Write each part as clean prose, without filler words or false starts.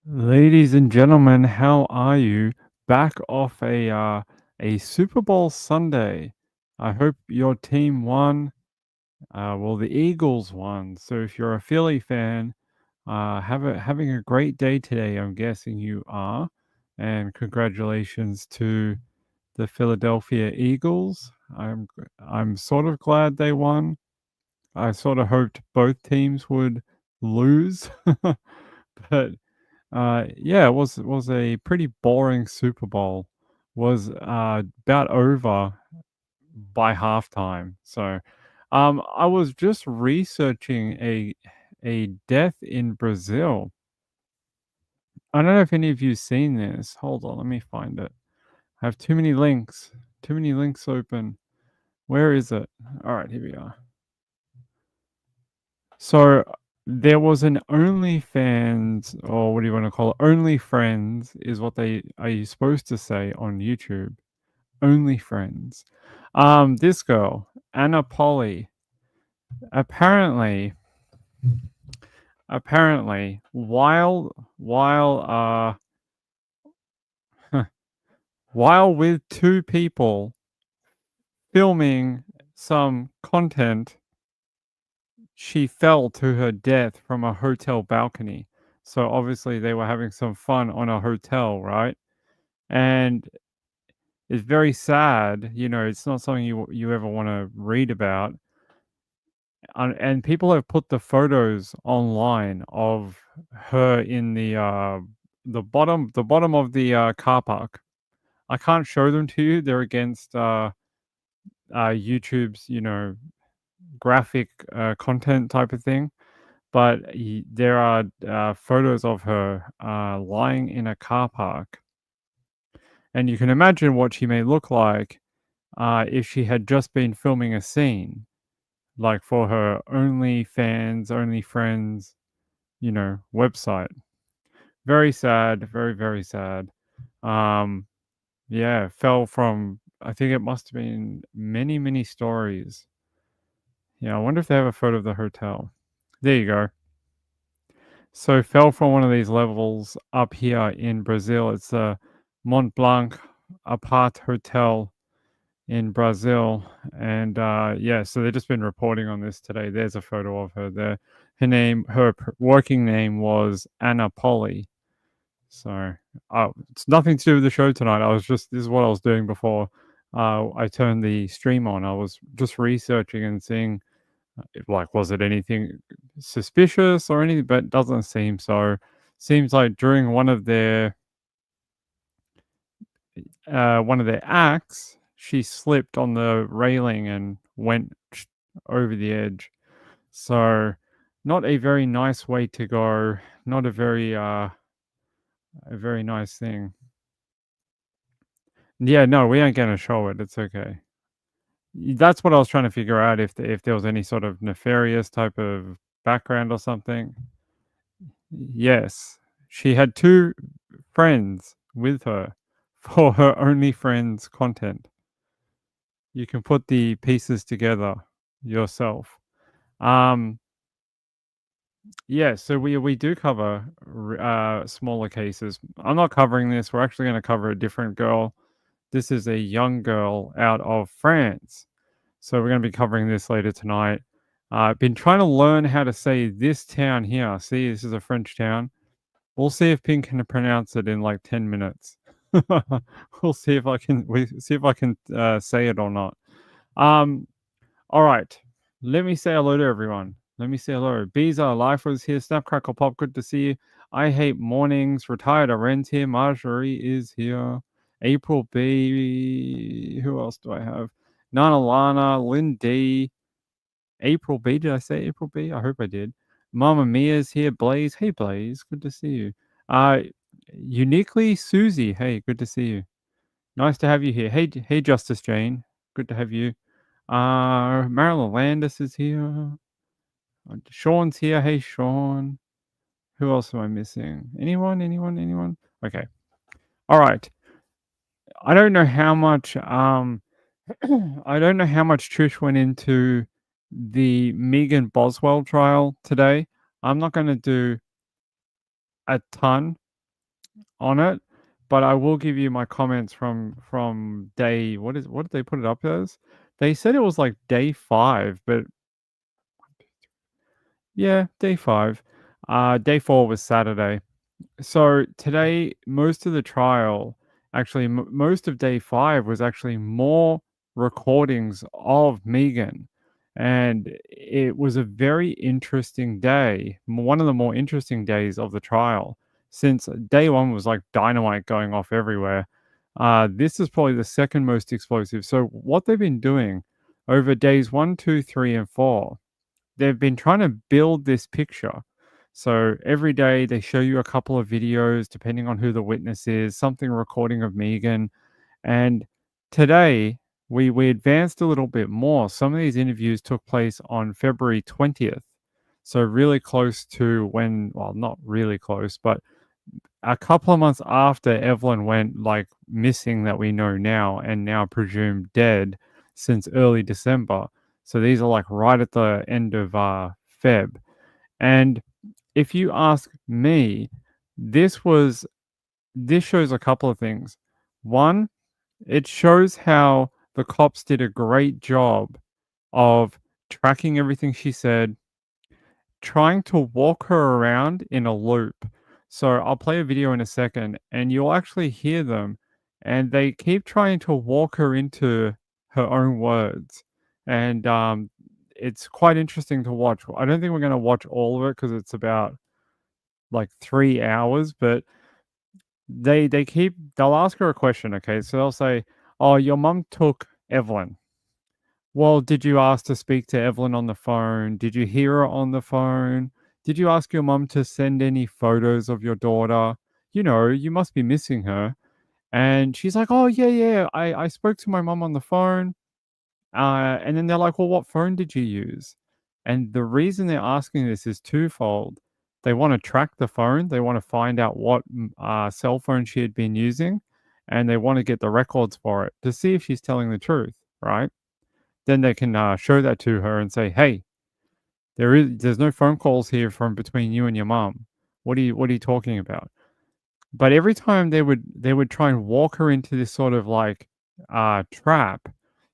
Ladies and gentlemen, how are you? Back off a Super Bowl Sunday. I hope your team won. Well, the Eagles won. So if you're a Philly fan, having a great day today. I'm guessing you are, and congratulations to the Philadelphia Eagles. I'm sort of glad they won. I sort of hoped both teams would lose, but yeah, it was a pretty boring Super Bowl. Was about over by halftime. So, I was just researching a death in Brazil. I don't know if any of you seen this. Hold on, let me find it. I have too many links. Too many links open. Where is it? All right, here we are. So there was an OnlyFans, or what do you want to call it? OnlyFriends is what they are you supposed to say on YouTube. OnlyFriends. This girl, Anna Polly, apparently, while while with two people filming some content, she fell to her death from a hotel balcony. So obviously they were having some fun on a hotel, right? And it's very sad, it's not something you ever wanna read about, and people have put the photos online of her in the bottom of the, car park. I can't show them to you, they're against, YouTube's, graphic, content type of thing, but there are, photos of her, lying in a car park, and you can imagine what she may look like if she had just been filming a scene, like for her OnlyFans, OnlyFriends, website. Very sad, very, very sad. Um, yeah, fell from, I think it must have been many, many stories. Yeah, I wonder if they have a photo of the hotel. There you go. So fell from one of these levels up here in Brazil. It's the Mont Blanc Apart Hotel in Brazil, and yeah, so they've just been reporting on this today. There's a photo of her there. Her working name was Anna Polly. So, it's nothing to do with the show tonight. This is what I was doing before I turned the stream on. I was just researching and seeing, like, was it anything suspicious or anything, but it doesn't seem so. Seems like during one of their acts, she slipped on the railing and went over the edge. So, not a very nice way to go. Not a very nice thing. Yeah, no, we ain't gonna show it. It's okay. That's what I was trying to figure out if there was any sort of nefarious type of background or something. Yes, she had two friends with her for her OnlyFriends content. You can put the pieces together yourself. Um, yeah, so we do cover smaller cases. I'm not covering this. We're actually going to cover a different girl. This is a young girl out of France. So we're going to be covering this later tonight. I've been trying to learn how to say this town here. See, this is a French town. We'll see if Pink can pronounce it in like 10 minutes. We'll see if I can. We see if I can say it or not. Um, all right. Let me say hello to everyone. Let me say hello. Beezer, Life was here. Snap, Crackle, Pop. Good to see you. I hate mornings. Retired Aren's here. Marjorie is here. April B. Who else do I have? Nana Lana, Lynn D. April B. Did I say April B? I hope I did. Mama Mia's here. Blaze. Hey, Blaze. Good to see you. Uh, Uniquely Susie. Hey, good to see you. Nice to have you here. Hey, Justice Jane. Good to have you. Marilyn Landis is here. Sean's here. Hey, Sean. Who else am I missing? Anyone? Anyone? Anyone? Okay. All right. I don't know how much. I don't know how much Trish went into the Megan Boswell trial today. I'm not going to do a ton. on it, but I will give you my comments from day what did they put it up as? They said it was like day 5, but yeah, day 5. Day 4 was Saturday. So today, most of the trial, actually, most of day 5 was actually more recordings of Megan. And it was a very interesting day, one of the more interesting days of the trial, since day 1 was like dynamite going off everywhere. This is probably the second most explosive. So, what they've been doing over days 1, 2, 3, and 4, they've been trying to build this picture. So every day they show you a couple of videos, depending on who the witness is, something recording of Megan. And today we advanced a little bit more. Some of these interviews took place on February 20th. So really close to when, well, not really close, but a couple of months after Evelyn went like missing that we know now and now presumed dead since early December. So these are like right at the end of Feb. And if you ask me, this was this shows a couple of things. One, it shows how the cops did a great job of tracking everything she said, trying to walk her around in a loop. So I'll play a video in a second and you'll actually hear them and they keep trying to walk her into her own words. And it's quite interesting to watch. I don't think we're going to watch all of it because it's about like 3 hours, but they'll ask her a question, okay? So they'll say, "Oh, your mum took Evelyn. Well, did you ask to speak to Evelyn on the phone? Did you hear her on the phone? Did you ask your mum to send any photos of your daughter? You know, you must be missing her." And she's like, "Oh, yeah, yeah. I spoke to my mum on the phone." And then they're like, "Well, what phone did you use?" And the reason they're asking this is twofold. They want to track the phone. They want to find out what cell phone she had been using, and they want to get the records for it to see if she's telling the truth, right? Then they can show that to her and say, "Hey, there's no phone calls here from between you and your mom. What are you talking about?" But every time they would try and walk her into this sort of like trap,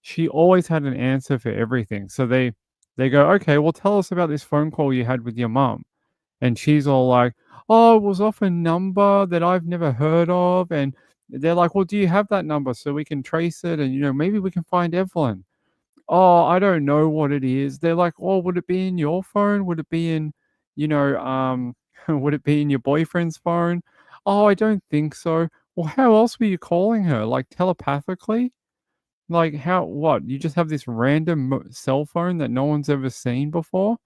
she always had an answer for everything. So they go, "Okay, well tell us about this phone call you had with your mum." And she's all like, "Oh, it was off a number that I've never heard of." And they're like, "Well, do you have that number so we can trace it and maybe we can find Evelyn?" "Oh, I don't know what it is." They're like, "Oh, would it be in your phone? Would it be in, would it be in your boyfriend's phone?" "Oh, I don't think so." "Well, how else were you calling her? Like telepathically? Like how what? You just have this random cell phone that no one's ever seen before?"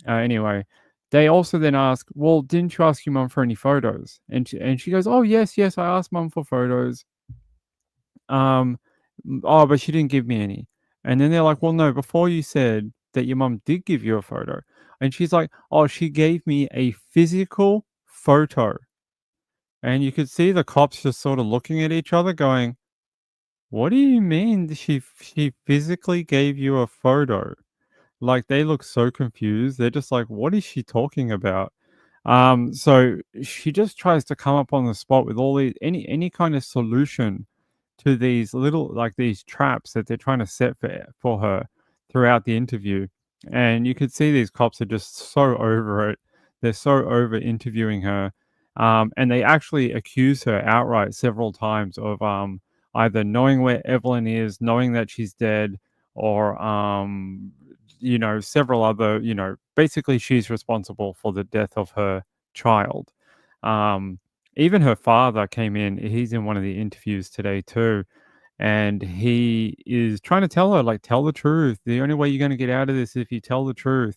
Anyway, they also then ask, "Well, didn't you ask your mum for any photos?" And she goes, "Oh, yes, yes, I asked mum for photos." Um, "Oh, but she didn't give me any." And then they're like, "Well, no, before you said that your mum did give you a photo." And she's like, "Oh, she gave me a physical photo." And you could see the cops just sort of looking at each other going, "What do you mean she physically gave you a photo?" Like, they look so confused. They're just like, "What is she talking about?" So she just tries to come up on the spot with all these any kind of solution to these little like these traps that they're trying to set for her throughout the interview. And you could see these cops are just so over it. They're so over interviewing her. And they actually accuse her outright several times of either knowing where Evelyn is, knowing that she's dead, or several other, basically she's responsible for the death of her child. Um, Even her father came in. He's in one of the interviews today too, and he is trying to tell her, like, tell the truth. The only way you're going to get out of this is if you tell the truth.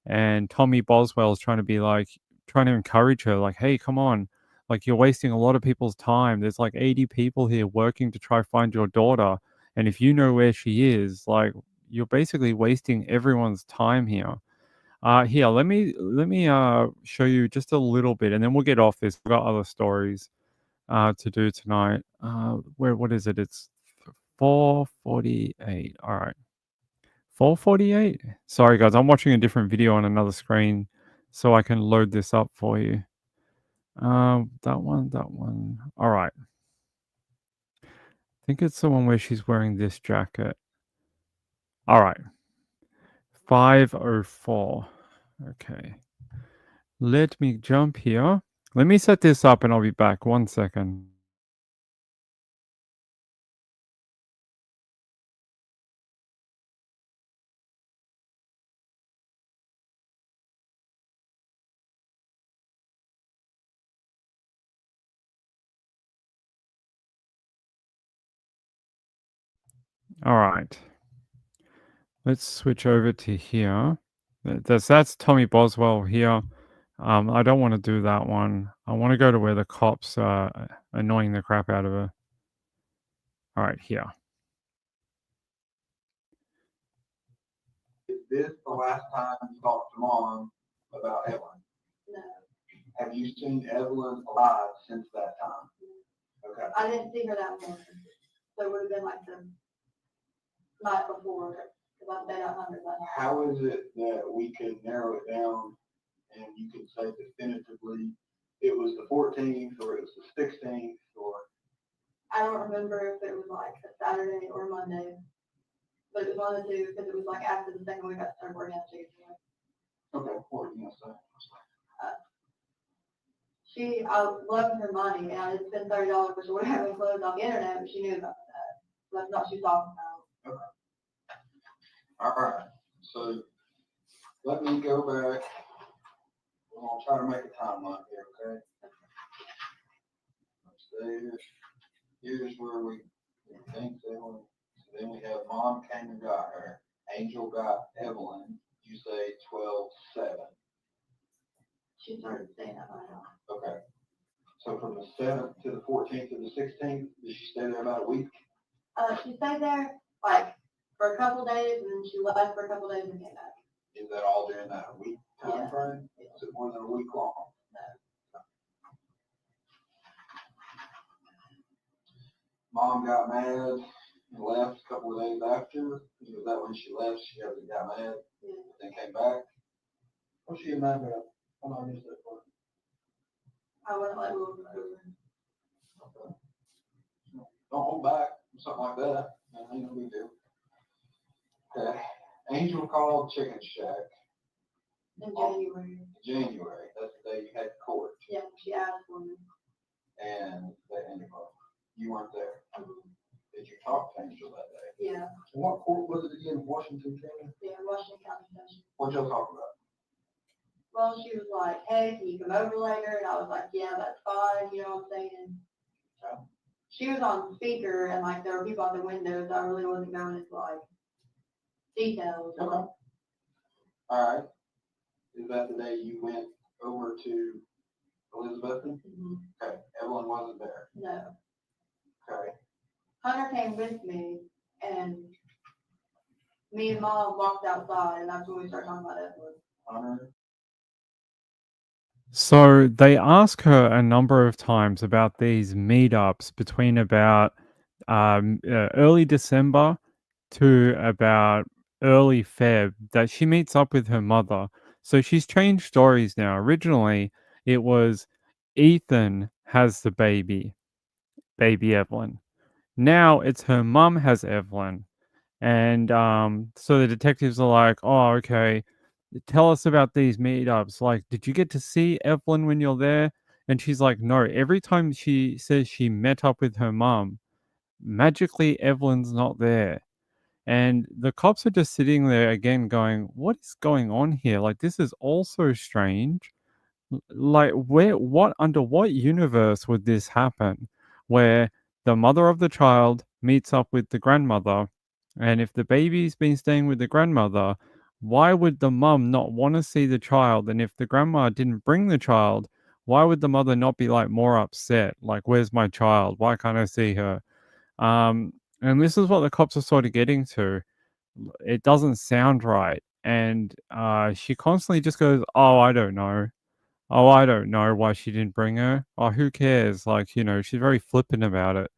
And Tommy Boswell's trying to be like, trying to encourage her, like, "Hey, come on. Like, you're wasting a lot of people's time. There's like 80 people here working to try find your daughter. And if you know where she is, like, you're basically wasting everyone's time here." Here, let me show you just a little bit and then we'll get off this. We've got other stories to do tonight. What is it? It's 4:48. All right. 4:48? Sorry guys, I'm watching a different video on another screen so I can load this up for you. That one, that one. All right. I think it's the one where she's wearing this jacket. All right. 504. Okay. Let me jump here. Let me set this up and I'll be back. 1 second. All right. Let's switch over to here. That's Tommy Boswell here. I don't want to do that one. I want to go to where the cops are annoying the crap out of her. All right, here. Is this the last time you talked to Mom about Evelyn? No. Have you seen Evelyn alive since that time? Okay. I didn't see her that morning. So it would have been like the night before. Because I stayed out under that. How is it that we can narrow it down and you can say definitively it was the 14th or it was the 16th or? I don't remember if it was like a Saturday or Monday. But it was one of the two because it was like after the second week I started working at Chicken. Okay, what are you gonna say? I loved her money and I had spent $30 or whatever clothes on the internet, but she knew about that. That's not what she's talking about. Okay. All right. So let me go back. I'm gonna try to make a timeline here, okay? Here's where we think they were. So then we have Mom came and got her. Angel got Evelyn. You say 12/7. She started saying that by now. Okay. So from the 7th to the 14th to the 16th, did she stay there about a week? She stayed there like for a couple of days, and then she left for a couple of days and came back. Is that all during that week time frame? Yeah. Is it more than a week long? No. Mom got mad and left a couple of days after. Was that when she left? She got mad, then came back. What's she mad about? I'm not used to that part. I wouldn't let her over. Okay. Don't hold back, something like that. Ain't no big deal. Okay. Angel called Chicken Shack. In January. January. That's the day you had court. Yeah, she asked for me. And they ended up. You weren't there. Mm-hmm. Did you talk to Angel that day? Yeah. What court was it again? Washington County? Yeah, Washington County Session. What'd y'all talk about? Well, she was like, hey, can you come over later? And I was like, yeah, that's fine. You know what I'm saying? So she was on speaker and like there were people out the windows. I really wasn't going into like details. Okay. All right. Is that the day you went over to Elizabeth? Mm-hmm. Okay. Evelyn wasn't there? No. Okay. Hunter came with me and me and Mom walked outside and that's when we started talking about Evelyn. Hunter? So they ask her a number of times about these meetups between about early December to about early Feb that she meets up with her mother. So she's changed stories now. Originally, it was Ethan has the baby Evelyn. Now it's her mum has Evelyn. And so the detectives are like, oh, okay, tell us about these meetups. Like, did you get to see Evelyn when you're there? And she's like, no. Every time she says she met up with her mum, magically Evelyn's not there. And the cops are just sitting there again going, what is going on here? Like, this is also strange. Like, under what universe would this happen? Where the mother of the child meets up with the grandmother, and if the baby's been staying with the grandmother, why would the mum not want to see the child? And if the grandma didn't bring the child, why would the mother not be like more upset? Like, where's my child? Why can't I see her? And this is what the cops are sort of getting to. It doesn't sound right. And she constantly just goes, oh, I don't know. Oh, I don't know why she didn't bring her. Oh, who cares? Like, she's very flippant about it.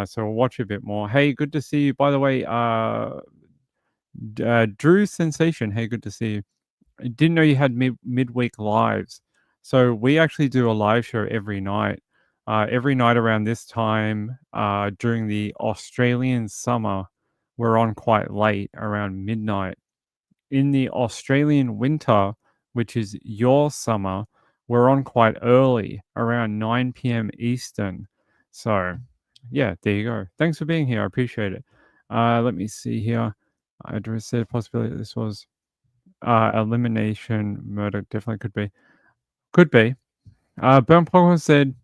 So we'll watch a bit more. Hey, good to see you. By the way, Drew Sensation. Hey, good to see you. I didn't know you had midweek lives. So we actually do a live show every night around this time during the Australian summer. We're on quite late, around midnight. In the Australian winter, which is your summer, we're on quite early, around 9 p.m. Eastern. So, yeah, there you go. Thanks for being here. I appreciate it. Let me see here. I just said a possibility that this was elimination murder. Definitely could be. Could be. Burn Pokemon said,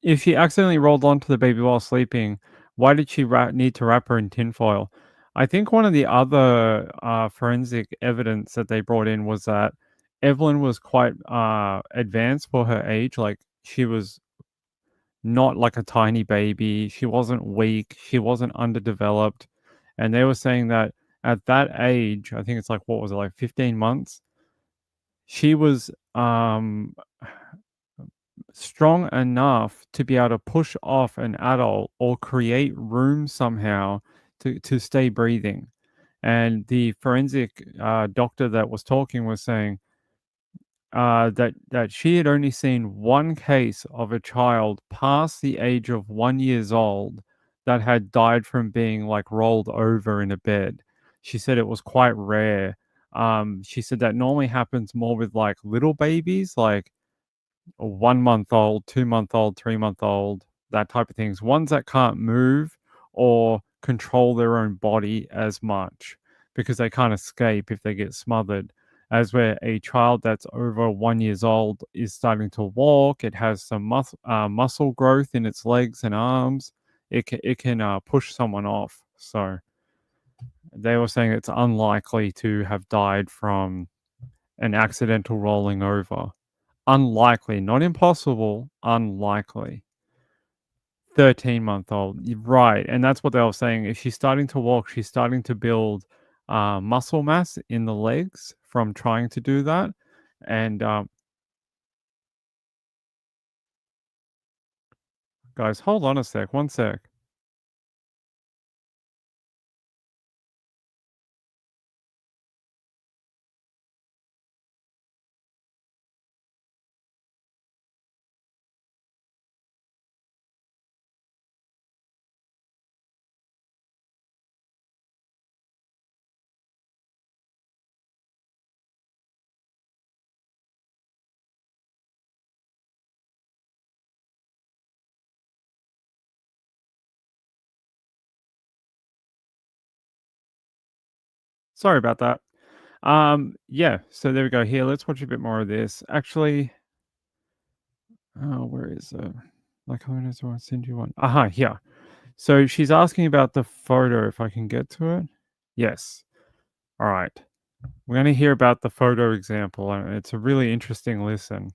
if she accidentally rolled onto the baby while sleeping, why did she need to wrap her in tinfoil? I think one of the other forensic evidence that they brought in was that Evelyn was quite advanced for her age. Like, she was not like a tiny baby. She wasn't weak. She wasn't underdeveloped. And they were saying that at that age, I think it's like, what was it, like 15 months? She was strong enough to be able to push off an adult or create room somehow to stay breathing. And the forensic doctor that was talking was saying that she had only seen one case of a child past the age of 1 years old that had died from being like rolled over in a bed. She said it was quite rare. She said that normally happens more with like little babies, like a 1 month old, 2 month old, 3 month old, that type of things. Ones that can't move or control their own body as much because they can't escape if they get smothered. As where a child that's over 1 years old is starting to walk, it has some muscle growth in its legs and arms. It can push someone off. So they were saying it's unlikely to have died from an accidental rolling over. Unlikely, not impossible, unlikely. 13-month-old, right, and that's what they were saying. If she's starting to walk, she's starting to build muscle mass in the legs from trying to do that. And guys, hold on a sec, one sec. Sorry about that. Yeah, so there we go. Here, let's watch a bit more of this. Actually, where is it? Like, I want to send you one. Aha, here. So she's asking about the photo, if I can get to it. Yes. All right. We're going to hear about the photo example, and it's a really interesting listen.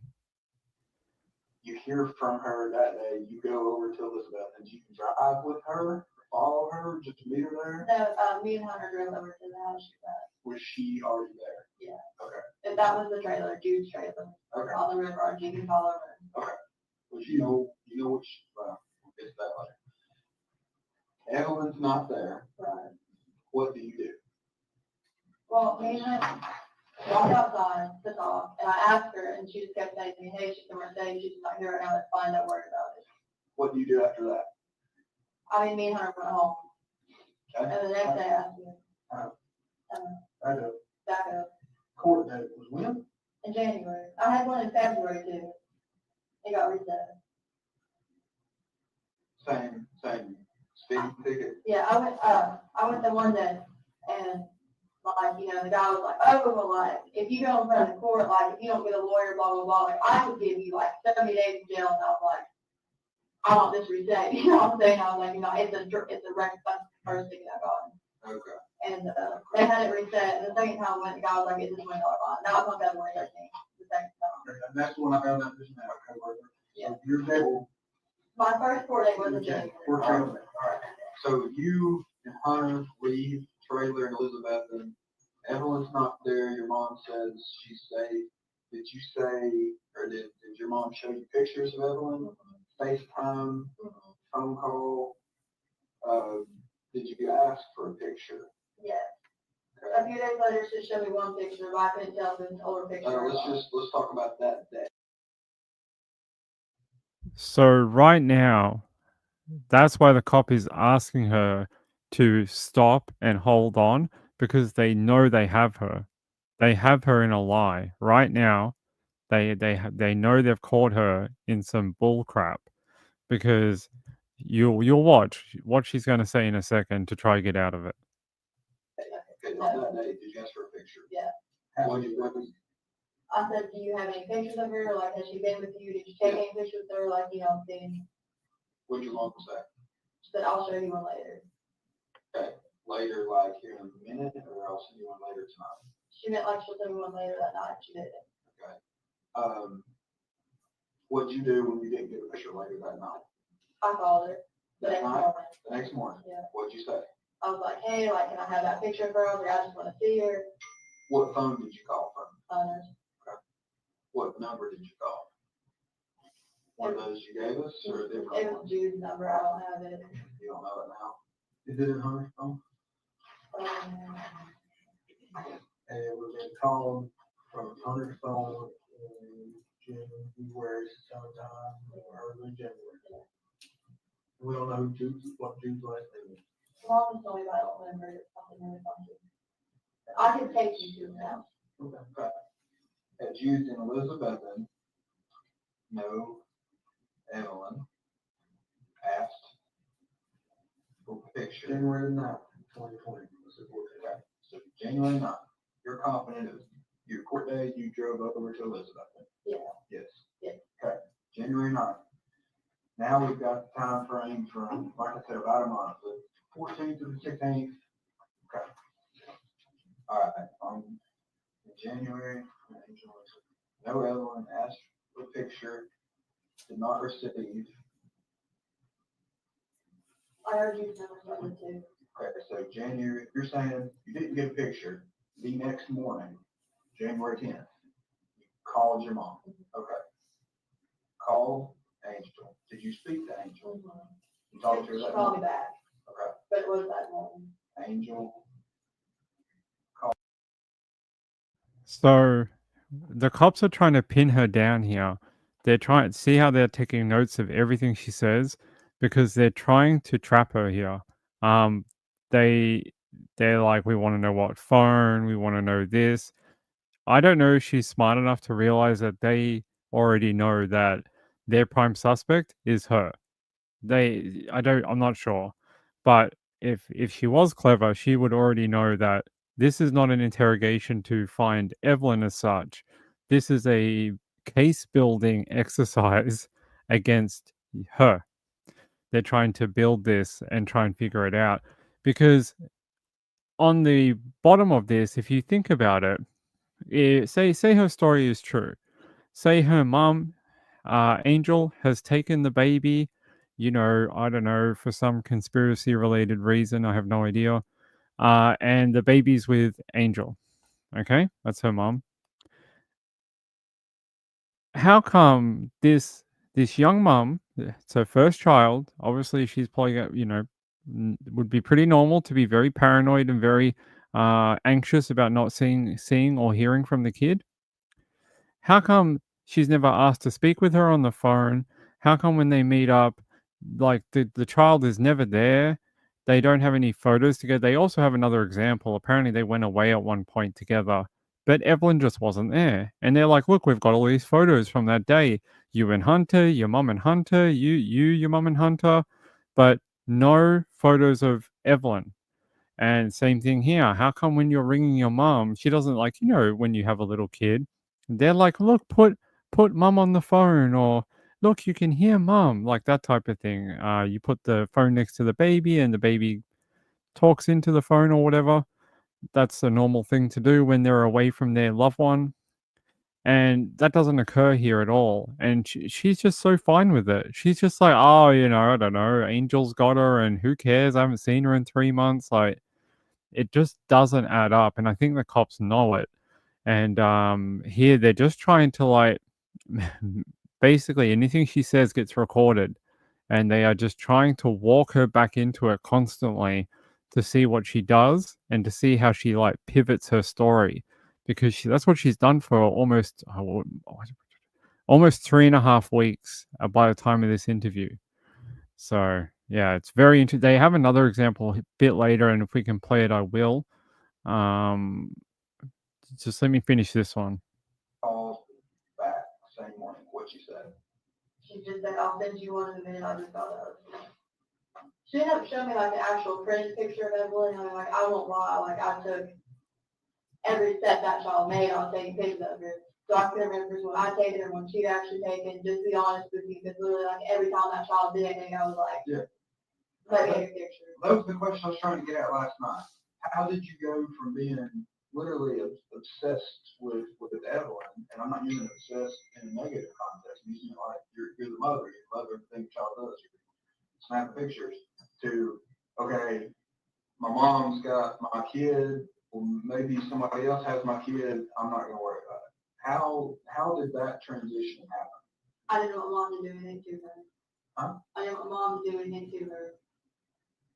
You hear from her that day, you go over to Elizabeth, and you drive with her, follow her, just to meet her there? No, me and Hunter drove over to the house she was. Was she already there? Yeah. Okay. And that was the trailer, Jude's trailer. Okay. On the river, you can follow her. Okay. Well, you know which, it's that way. Evelyn's not there. Right. What do you do? Well, me and Hunter walked outside to talk, and I asked her, and she just kept saying to me, hey, she's coming today, she's not here right now, that's fine, don't worry about it. What do you do after that? I mean, me and Hunter went home. Okay. And the next day, I asked her. I know. Back up. Court date was when? In January. I had one in February, too. It got reset. Same speeding ticket. Yeah, I went to London, and like, the guy was like, oh, well, like, if you go in front of the court, like, if you don't get a lawyer, blah, blah, blah, like, I would give you, like, 70 days in jail. And I was like, I want this reset. You know what I'm saying? I was like, it's a record, that's the first thing I got. Okay. And they had it reset. And the second time I went, the guy was like, it's this $20 bond. That was on February 13th, the second time. And that's when I found out this now. Yeah. So your bill. My first court date was in January. All right. So you and Hunter leave trailer and Elizabeth, and Evelyn's not there. Your mom says she's safe. Did you say, or did your mom show you pictures of Evelyn? FaceTime, phone call? Did you ask for a picture? Yes. A few days later, she showed me one picture, but I couldn't tell if it was an older picture or not. Let's talk about that day. So right now, that's why the cop is asking her to stop and hold on, because they know they have her. They have her in a lie right now. They know they've caught her in some bull crap, because you'll watch what she's going to say in a second to try to get out of it. Okay, on that day, did you ask for a picture? Yeah. What did you, I said, do you have any pictures of her? Like, has she been with you? Did you take any pictures with her? Like, you know, things. what'd your mom say? She said, I'll show you one later. Okay, later, like here in a minute, or I'll send you one later tonight. She meant like she'll show me one later that night. She didn't. Okay. What'd you do when you didn't get a picture later that night? I called her the That next night? morning. The next morning? Yeah. What'd you say? I was like, hey, like, can I have that picture of her? I was like, I just want to see her. What phone did you call from? Hunters. What number did you call? One of those you gave us, or a different It one? was Jude's number. I don't have it. You don't know it now? Is it in Hunter's phone? And it was been called from Hunter's phone in January sometime, or early January. We don't know what Jude's last name is. Mom was told me, but I don't remember. It's something really funky. I can take you to it now. Okay. At Jude and Elizabethan, no, Evelyn asked for a picture. January 9th, 2020. Okay, so January 9th, you're confident of your court date, you drove over to Elizabethan? Yeah. Yes. Yeah. Okay, January 9th. Now we've got the time frame from, like I said, about a month, the 14th to the 16th. Okay. All right, January, no Evelyn asked for a picture, did not receive. I heard you number too. Okay, so January, you're saying you didn't get a picture, the next morning, January 10th, you called your mom. Okay. Call Angel. Did you speak to Angel? You talked to her She that called me morning? back, Okay. but it was that morning. Angel. So the cops are trying to pin her down here. They're trying to see how they're taking notes of everything she says, because they're trying to trap her here. Um, they they're like, we want to know what phone, we want to know this. I don't know if she's smart enough to realize that they already know that their prime suspect is her. I'm not sure. But if she was clever, she would already know that this is not an interrogation to find Evelyn as such. This is a case building exercise against her. They're trying to build this and try and figure it out. Because on the bottom of this, if you think about it, say her story is true. Say her mum, Angel, has taken the baby, I don't know, for some conspiracy related reason. I have no idea. And the baby's with Angel. Okay, that's her mom. How come this young mum, it's her first child. Obviously, she's probably would be pretty normal to be very paranoid and very anxious about not seeing or hearing from the kid. How come she's never asked to speak with her on the phone? How come when they meet up, like the child is never there? They don't have any photos together. They also have another example. Apparently, they went away at one point together, but Evelyn just wasn't there. And they're like, "Look, we've got all these photos from that day. You and Hunter, your mum and Hunter, your mum and Hunter, but no photos of Evelyn." And same thing here. How come when you're ringing your mom, she doesn't, like, when you have a little kid, they're like, look, put mum on the phone, or look, you can hear mum, like that type of thing. You put the phone next to the baby and the baby talks into the phone or whatever. That's a normal thing to do when they're away from their loved one. And that doesn't occur here at all. And she's just so fine with it. She's just like, oh, I don't know, Angel's got her and who cares? I haven't seen her in 3 months. Like, it just doesn't add up, and I think the cops know it. And here they're just trying to, like, basically anything she says gets recorded, and they are just trying to walk her back into it constantly to see what she does and to see how she like pivots her story, because that's what she's done for almost 3.5 weeks by the time of this interview. So yeah, it's very interesting. They have another example a bit later, and if we can play it, I will. Just let me finish this one. Calls back same morning. What you said? She just said, I'll send you one in a minute, I just got up. She ended up showing me like an actual printed picture of Evelyn, and I'm like, I won't lie, like I took every step that child made, I was taking pictures of her. So I can remember when I taken her, when she'd actually taken, just to be honest with you, because literally like every time that child did anything, I was like, Yeah. let me take a picture. That was the question I was trying to get at last night. How did you go from being literally obsessed with Evelyn, and I'm not using obsessed in a negative context, I'm using it like you're the mother, you love everything the child does, you snap pictures, to, okay, my mom's got my kid, or maybe somebody else has my kid, I'm not gonna worry about it. How did that transition happen? I didn't want mom to do anything to her. Huh? I didn't want mom to do anything to her.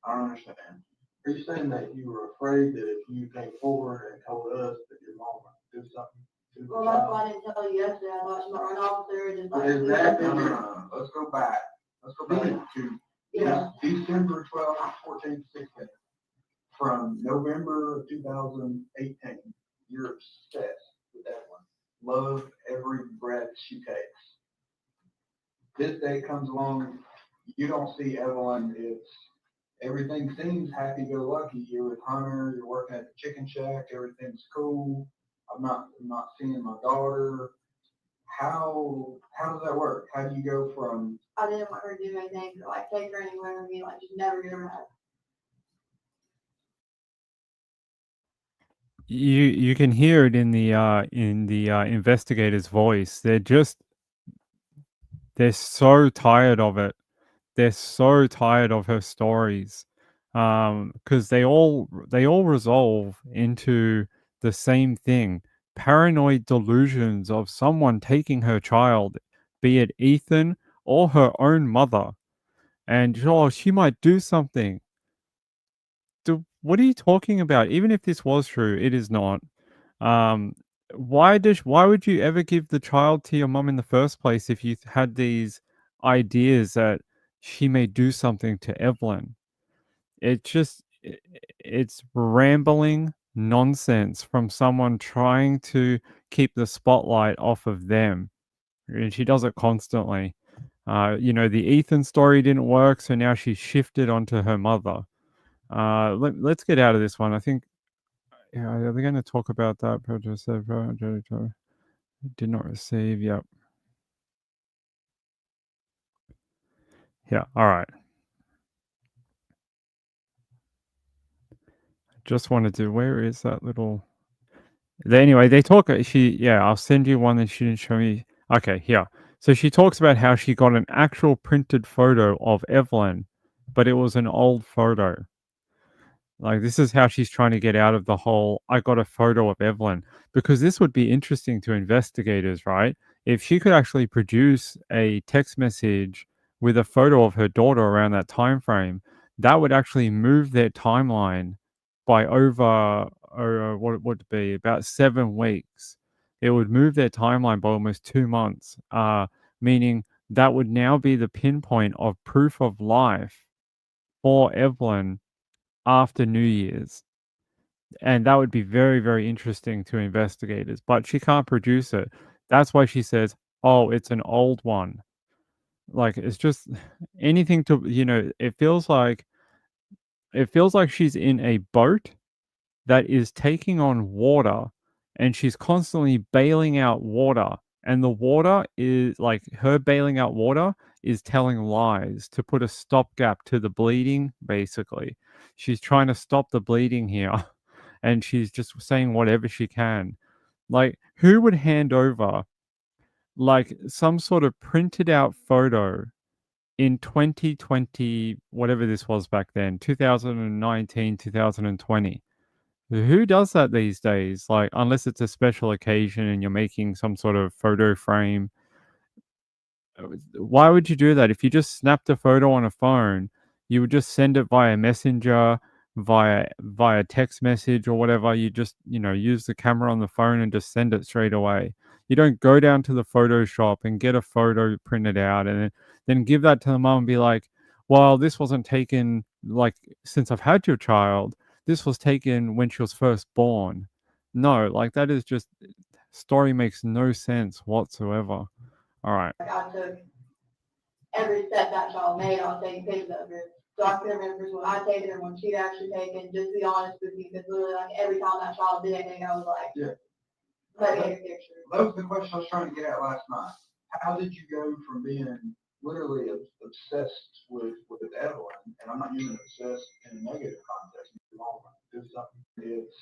I don't understand. Are you saying that you were afraid that if you came forward and told us that your mom would do something to the Well, that's child? why I didn't tell you yesterday, I thought she might run off there and just like. Is that, no. Let's go back. Let's go back to Yeah. December 12th, 14th, 16th. From November of 2018, you're obsessed with that one. Love every breath she takes. This day comes along, you don't see Evelyn. Everything seems happy-go-lucky. You're with Hunter. You're working at the chicken shack. Everything's cool. I'm not seeing my daughter. How does that work? How do you go from? I didn't want her to do anything, to, like take her anywhere with me, like just never get her out. You can hear it in the investigator's voice. They're so tired of it. They're so tired of her stories, because they all resolve into the same thing: paranoid delusions of someone taking her child, be it Ethan or her own mother, and oh, she might do something. What are you talking about? Even if this was true, it is not. Um, why would you ever give the child to your mum in the first place if you had these ideas that she may do something to Evelyn? It's rambling nonsense from someone trying to keep the spotlight off of them. And she does it constantly. The Ethan story didn't work, so now she's shifted onto her mother. Let's get out of this one. I think, yeah, are they going to talk about that? Did not receive. Yep. Yeah. All right. Just wanted to. Where is that little? Anyway, they talk. I'll send you one that she didn't show me. Okay, here. So she talks about how she got an actual printed photo of Evelyn, but it was an old photo. Like, this is how she's trying to get out of the whole, I got a photo of Evelyn, because this would be interesting to investigators, right? If she could actually produce a text message with a photo of her daughter around that time frame, that would actually move their timeline by over, what would it be, about 7 weeks. It would move their timeline by almost 2 months, meaning that would now be the pinpoint of proof of life for Evelyn after New Year's. And that would be very, very interesting to investigators, but she can't produce it. That's why she says, oh, it's an old one. Like, it's just anything to, it feels like she's in a boat that is taking on water, and she's constantly bailing out water. And the water is like, her bailing out water is telling lies to put a stopgap to the bleeding, basically. She's trying to stop the bleeding here, and she's just saying whatever she can. Like, who would hand over like some sort of printed out photo in 2020, whatever this was back then, 2019, 2020? Who does that these days? Like, unless it's a special occasion and you're making some sort of photo frame. Why would you do that? If you just snapped a photo on a phone, you would just send it via messenger, via text message or whatever. You just, use the camera on the phone and just send it straight away. You don't go down to the photo shop and get a photo printed out and then give that to the mom and be like, well, this wasn't taken like since I've had your child. This was taken when she was first born. No, like that is just story makes no sense whatsoever. All right. Like I took every step that child made, I was taking pictures of her. So I can remember when I taken her, when she'd actually taken, just to be honest with you, because literally like every time that child did anything, I was like, Yeah. let me take a picture. That was the question I was trying to get at last night. How did you go from being literally obsessed with Evelyn, and I'm not using obsessed in a negative context, it's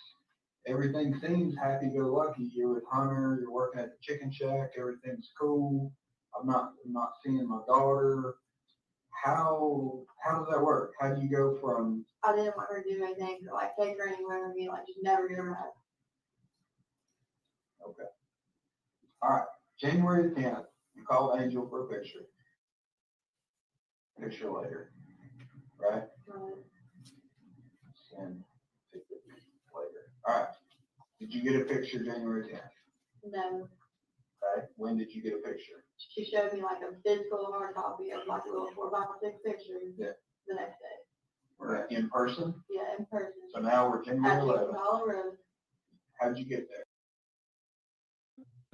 everything seems happy-go-lucky. You're with Hunter, you're working at the chicken shack, everything's cool. I'm not seeing my daughter. How does that work? How do you go from? I didn't want her to do anything, to, like take her anywhere with me, like just never get her mad. Okay. All right. January 10th, you called Angel for a picture. Picture later, right? And later. All right. Did you get a picture January 10th? No. Okay. When did you get a picture? She showed me like a physical hard copy of like a little 4x6 picture. Yeah. The next day. We're in person? Yeah, in person. So now we're January 11th. Road. How'd you get there?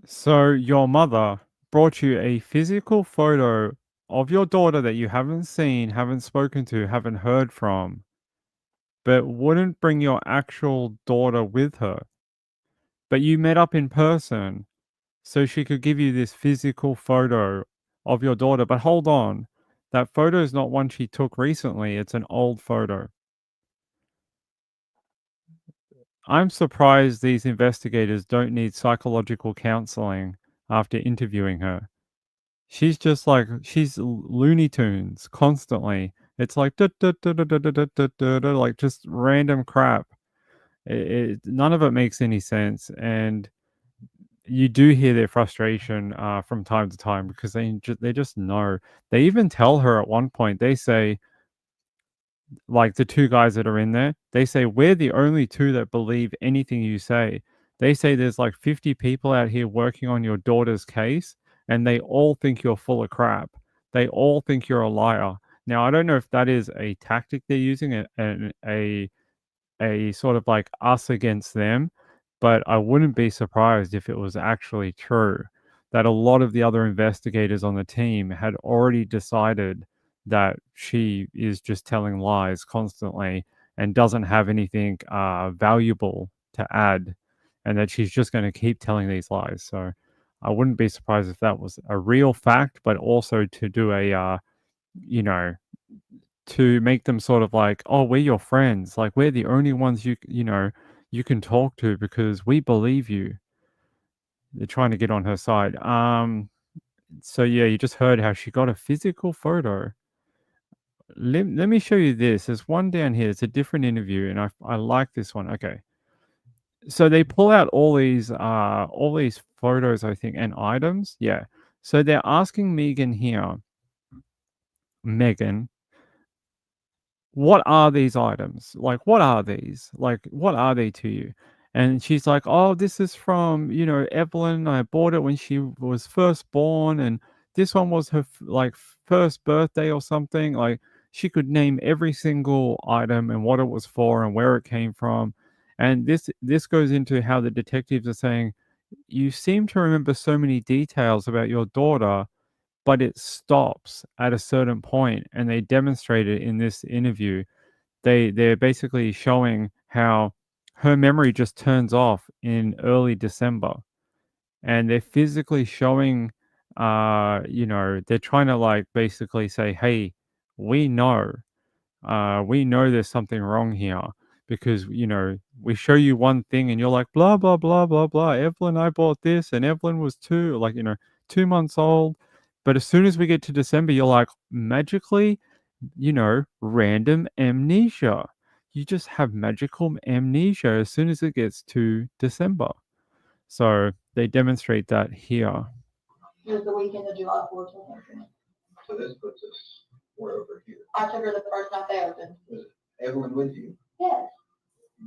So your mother brought you a physical photo of your daughter that you haven't seen, haven't spoken to, haven't heard from, but wouldn't bring your actual daughter with her. But you met up in person so she could give you this physical photo of your daughter. But hold on, that photo is not one she took recently, it's an old photo. I'm surprised these investigators don't need psychological counseling after interviewing her. She's just like she's Looney Tunes constantly. It's like like just random crap. None of it makes any sense, and you do hear their frustration from time to time because they just know. They even tell her at one point. They say, like the two guys that are in there, they say, we're the only two that believe anything you say. They say there's like 50 people out here working on your daughter's case, and they all think you're full of crap. They all think you're a liar. Now, I don't know if that is a tactic they're using, a sort of like us against them, but I wouldn't be surprised if it was actually true that a lot of the other investigators on the team had already decided that she is just telling lies constantly and doesn't have anything valuable to add, and that she's just going to keep telling these lies. So I wouldn't be surprised if that was a real fact, but also to do a, you know, to make them sort of like, oh, we're your friends. Like we're the only ones you can talk to because we believe you. They're trying to get on her side. So yeah, you just heard how she got a physical photo. Let me show you this. There's one down here. It's a different interview, and I like this one. Okay. So they pull out all these photos, I think, and items. Yeah. So they're asking Megan, what are these items? Like, what are these? Like, what are they to you? And she's like, oh, this is from, Evelyn. I bought it when she was first born. And this one was her, like, first birthday or something. Like, she could name every single item and what it was for and where it came from. And this goes into how the detectives are saying, you seem to remember so many details about your daughter, but it stops at a certain point, and they demonstrate it in this interview. They're basically showing how her memory just turns off in early December, and they're physically showing, they're trying to like basically say, hey, we know we know there's something wrong here because we show you one thing and you're like blah blah blah blah blah. Evelyn, I bought this, and Evelyn was 2 months old. But as soon as we get to December, you're like magically, random amnesia. You just have magical amnesia as soon as it gets to December. So they demonstrate that here. It was the weekend of July 14th. So this puts us, we're over here. I took her the first night they opened. Was Evelyn with you? Yes,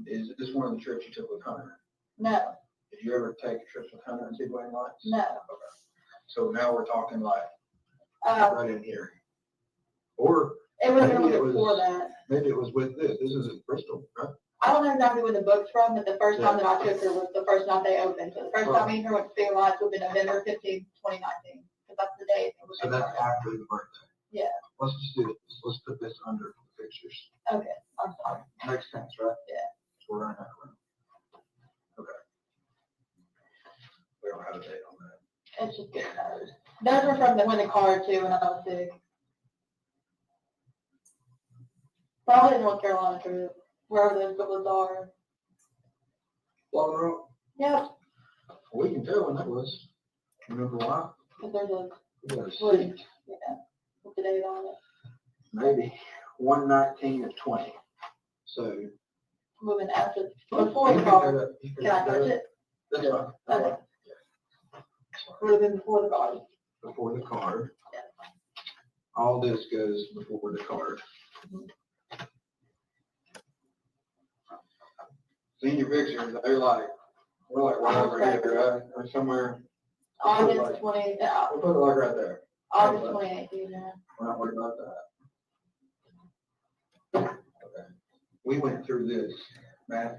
Is this one of the trips you took with Hunter? no, Did you ever take trips with Hunter and Speedway Lights? no. So now we're talking like right in here. Or It was maybe it was, before that. maybe it was with this. This is at Bristol, right? I don't know exactly where the book's from, but the first Yeah. time that I took her was the first night they opened. So the first time me and her went to Speedway Lights would have been November 15th, 2019. Because that's the day it was. So that's after the birthday. Yeah. Let's just do this. Let's put this under the pictures. Okay, I'm sorry. Makes sense, right? Yeah. So we're running out of room. Okay. We don't have a date on that. It's just good those. Those were from when the car too, when I was sick. Probably the North Carolina trip, wherever those booklets are. Long Road, Yep, we can tell when that was. Remember why? because there's a, We got a Woody. seat. yeah, with the date on it. Maybe 119 of 20. So. Moving after, before the car. Can I touch it? That's fine. Okay. Would have been before the car. Before the card. Yeah. All this goes before the card. Senior pictures, they're like, we're like right over here, right? Or somewhere. August 20, We'll put it like right there. August 2018, yeah. We're not worried about that. Okay. We went through this, Matt.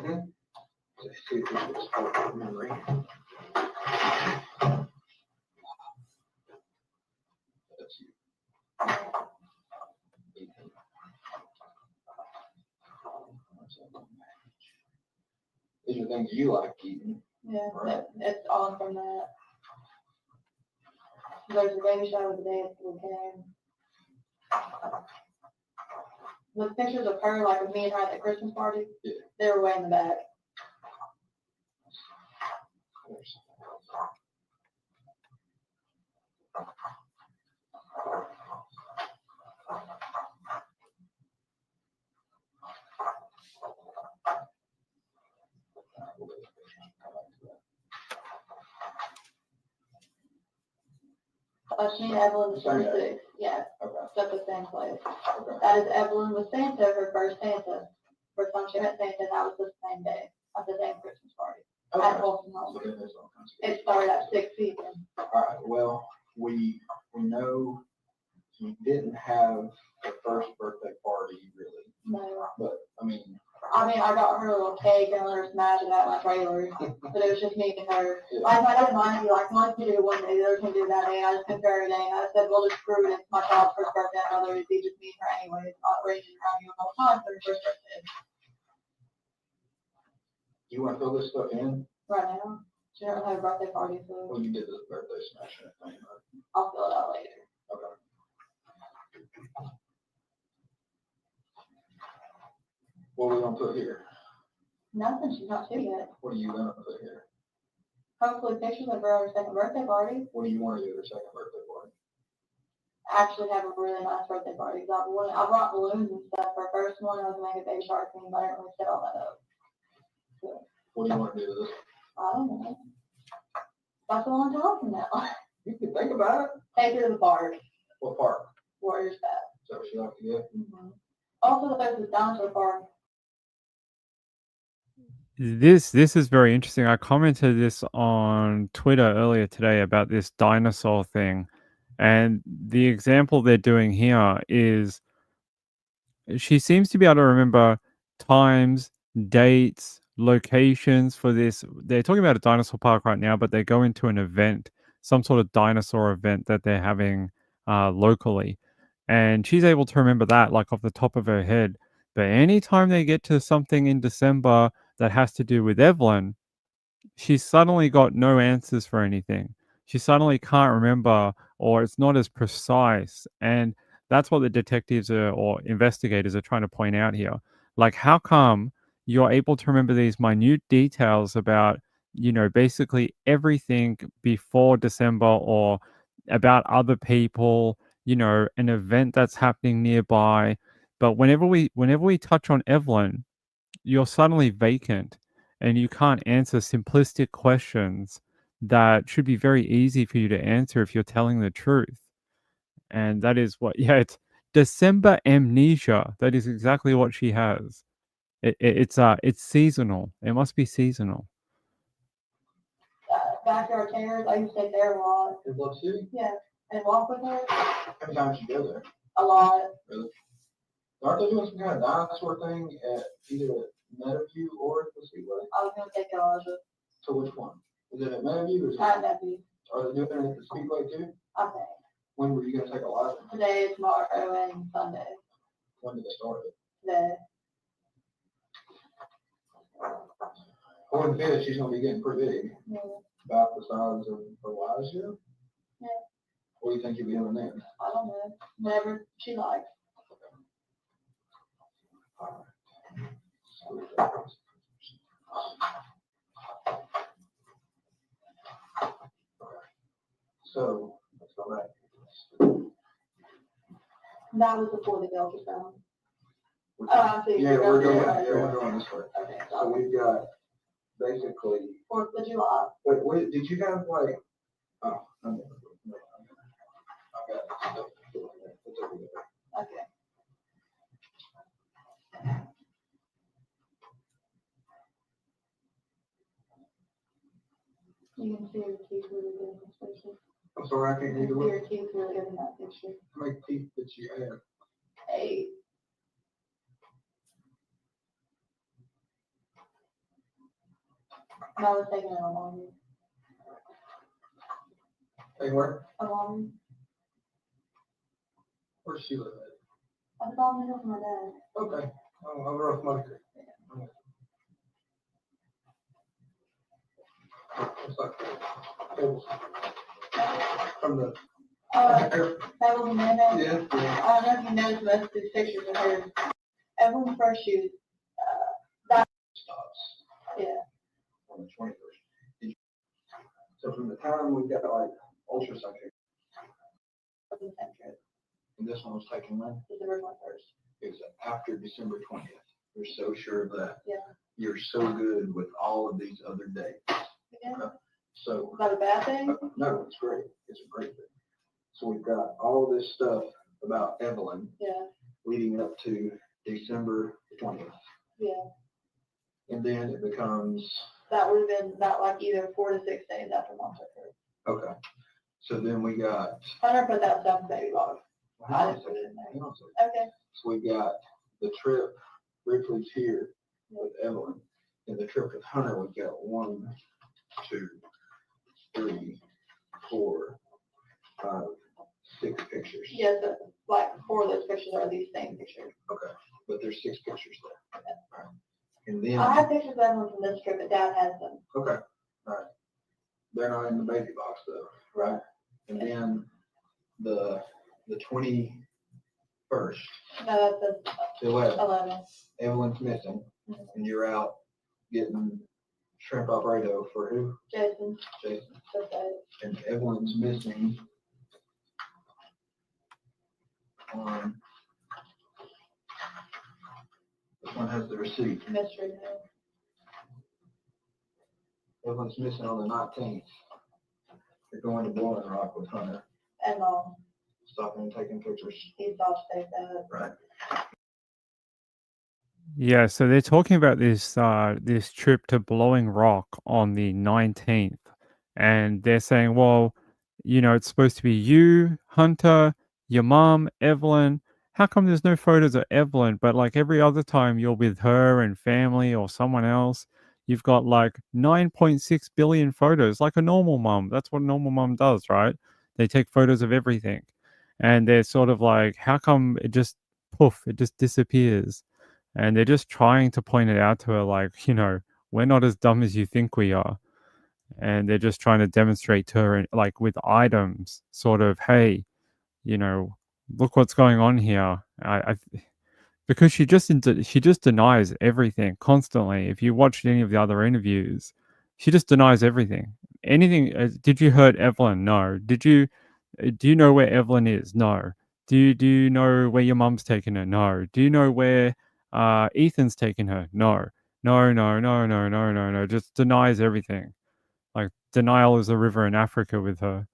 Let's see if this is part memory. That's you. These are things you like eating. Yeah, Right. it's all from that. There's a baby shower the day after we came. The pictures of her, like of me and her at the Christmas party, Yeah. they were way in the back. She and Evelyn was 26. Yeah, Okay. it's at the same place. Okay. That is Evelyn with Santa, her first Santa. First time she met Santa, that was the same day, at the same Christmas party. At Okay. Folsom Home. So then there's all kinds of- It started at 6 p.m. All right, well, we know you didn't have the first birthday party really, No. but I mean, I got her a little cake and let her smash it out in my trailer, but it was just me and her. Like, I didn't mind, be like, one can do it one day, the other can do it that day, and I just couldn't do every day, and I said, well, just screw it, it's my child's first birthday, I'd rather it be just me and her anyway, it's not raging around you all the time for her first birthday. you want to fill this stuff in? Right now, she doesn't have a birthday party, so Well, you did the birthday smashing thing, right? I'll fill it out later. Okay. What are we gonna put here? Nothing, she's not two yet. What are you gonna put here? Hopefully pictures of her at her second birthday party. What do you want to do at her second birthday party? Actually have a really nice birthday party. I brought balloons and stuff for her first one, I was gonna make a baby shark thing, but I didn't really set all that up. So, What do you want to do with this? I don't know. That's what I'm talking about. You can think about it. Take her to the park, What park? Warriors Path. Is that what you like to get? Also, the closest dinosaur park. This is very interesting. I commented this on Twitter earlier today about this dinosaur thing, and the example they're doing here is she seems to be able to remember times, dates, locations for this. They're talking about a dinosaur park right now, but they go into an event, some sort of dinosaur event that they're having locally. And she's able to remember that like off the top of her head. But anytime they get to something in December that has to do with Evelyn, she's suddenly got no answers for anything. She suddenly can't remember, or it's not as precise. And that's what the detectives or investigators are trying to point out here. Like, how come you're able to remember these minute details about, basically everything before December or about other people, an event that's happening nearby. But whenever we touch on Evelyn, you're suddenly vacant and you can't answer simplistic questions that should be very easy for you to answer if you're telling the truth. And that is what, yeah, it's December amnesia. That is exactly what she has. It's seasonal. It must be seasonal. Backyard terrace, I used to take there a lot. In Bluff City? Yeah, and walk with her How many times you go there? a lot. Really? Aren't they doing some kind of dinosaur thing at either Meadowview or the Speedway? I was gonna take Elijah. So which one? Is it at Meadowview or is it, At Nephew, are they doing it at the Speedway too? I think. When were you gonna take Elijah? Today, tomorrow, and Sunday. When did they start it? Today. According to this, she's gonna be getting pretty big, Yeah. about the size of Elijah. Yeah. What do you think you'll be doing then? I don't know. Whatever she likes. So, let's go back. That was before the ultrasound. Oh, I see. Yeah, we're going this way. Okay, So so we've got basically, 4th of July. wait, did you have like, oh, I never, no, I've got stuff. It's over there. Okay. You can see her teeth really good in this picture. I'm sorry, I You can't can read the see word. her teeth really good in that picture. How many teeth did you have? 8. And I was taking it along. Hey, where? Along. Where's she live at? I was on the hill with my dad. Okay, over off Muddy Creek. It's like tables. From the. Pebbles and Mayonnaise. Yeah, yeah. I don't know if you noticed most of these pictures of hers. Everyone's first shoot. Stops Yeah. on the 21st. So from the time we got like ultrasound, Of the same trip. and this one was taken when? The original first. It was after December 20th. You're so sure of that. Yeah. You're so good with all of these other dates. Yeah. So, Is that a bad thing? no, it's great. It's a great thing. So we've got all this stuff about Evelyn Yeah. leading up to December 20th. Yeah. And then it becomes, That would have been that like either 4 to 6 days after mom took her. okay. So then we got, Hunter put that stuff in baby box. I didn't put it in there. Okay. so we got the trip, Ripley's here with Evelyn, and the trip with Hunter, we've got 1, 2, 3, 4, 5, 6 pictures. Yes, like 4 of those pictures are these same pictures. Okay, but there's 6 pictures there. All right. And then, I have pictures of everyone from this trip, but Dad has them. okay, all right. They're not in the baby box though, right? And then the 21st, No, that's the 11th, 11. Evelyn's missing, Mhm. and you're out getting shrimp Alfredo for who? Jason, Jason. just that. And Evelyn's missing on, this one has the receipt. Mystery. No. Evelyn's missing on the 19th. You're going to Boiling Rock with Hunter, And Mom, stopping and taking pictures. he thought to take that. Right. Yeah, so they're talking about this trip to Blowing Rock on the 19th, and they're saying, well, it's supposed to be you, Hunter, your mom, Evelyn. How come there's no photos of Evelyn? But like every other time you're with her and family or someone else, you've got like 9.6 billion photos, like a normal mom. That's what a normal mom does, right? They take photos of everything. And they're sort of like, how come it just poof, it just disappears? And they're just trying to point it out to her, like, we're not as dumb as you think we are. And they're just trying to demonstrate to her, like, with items, sort of, hey, look what's going on here. Because she just denies everything constantly. If you watched any of the other interviews, she just denies everything. Anything. Did you hurt Evelyn? No. Do you know where Evelyn is? No. Do you know where your mum's taken her? No. Do you know where Ethan's taken her? No. No, no, no, no, no, no, no. Just denies everything. Like denial is a river in Africa with her.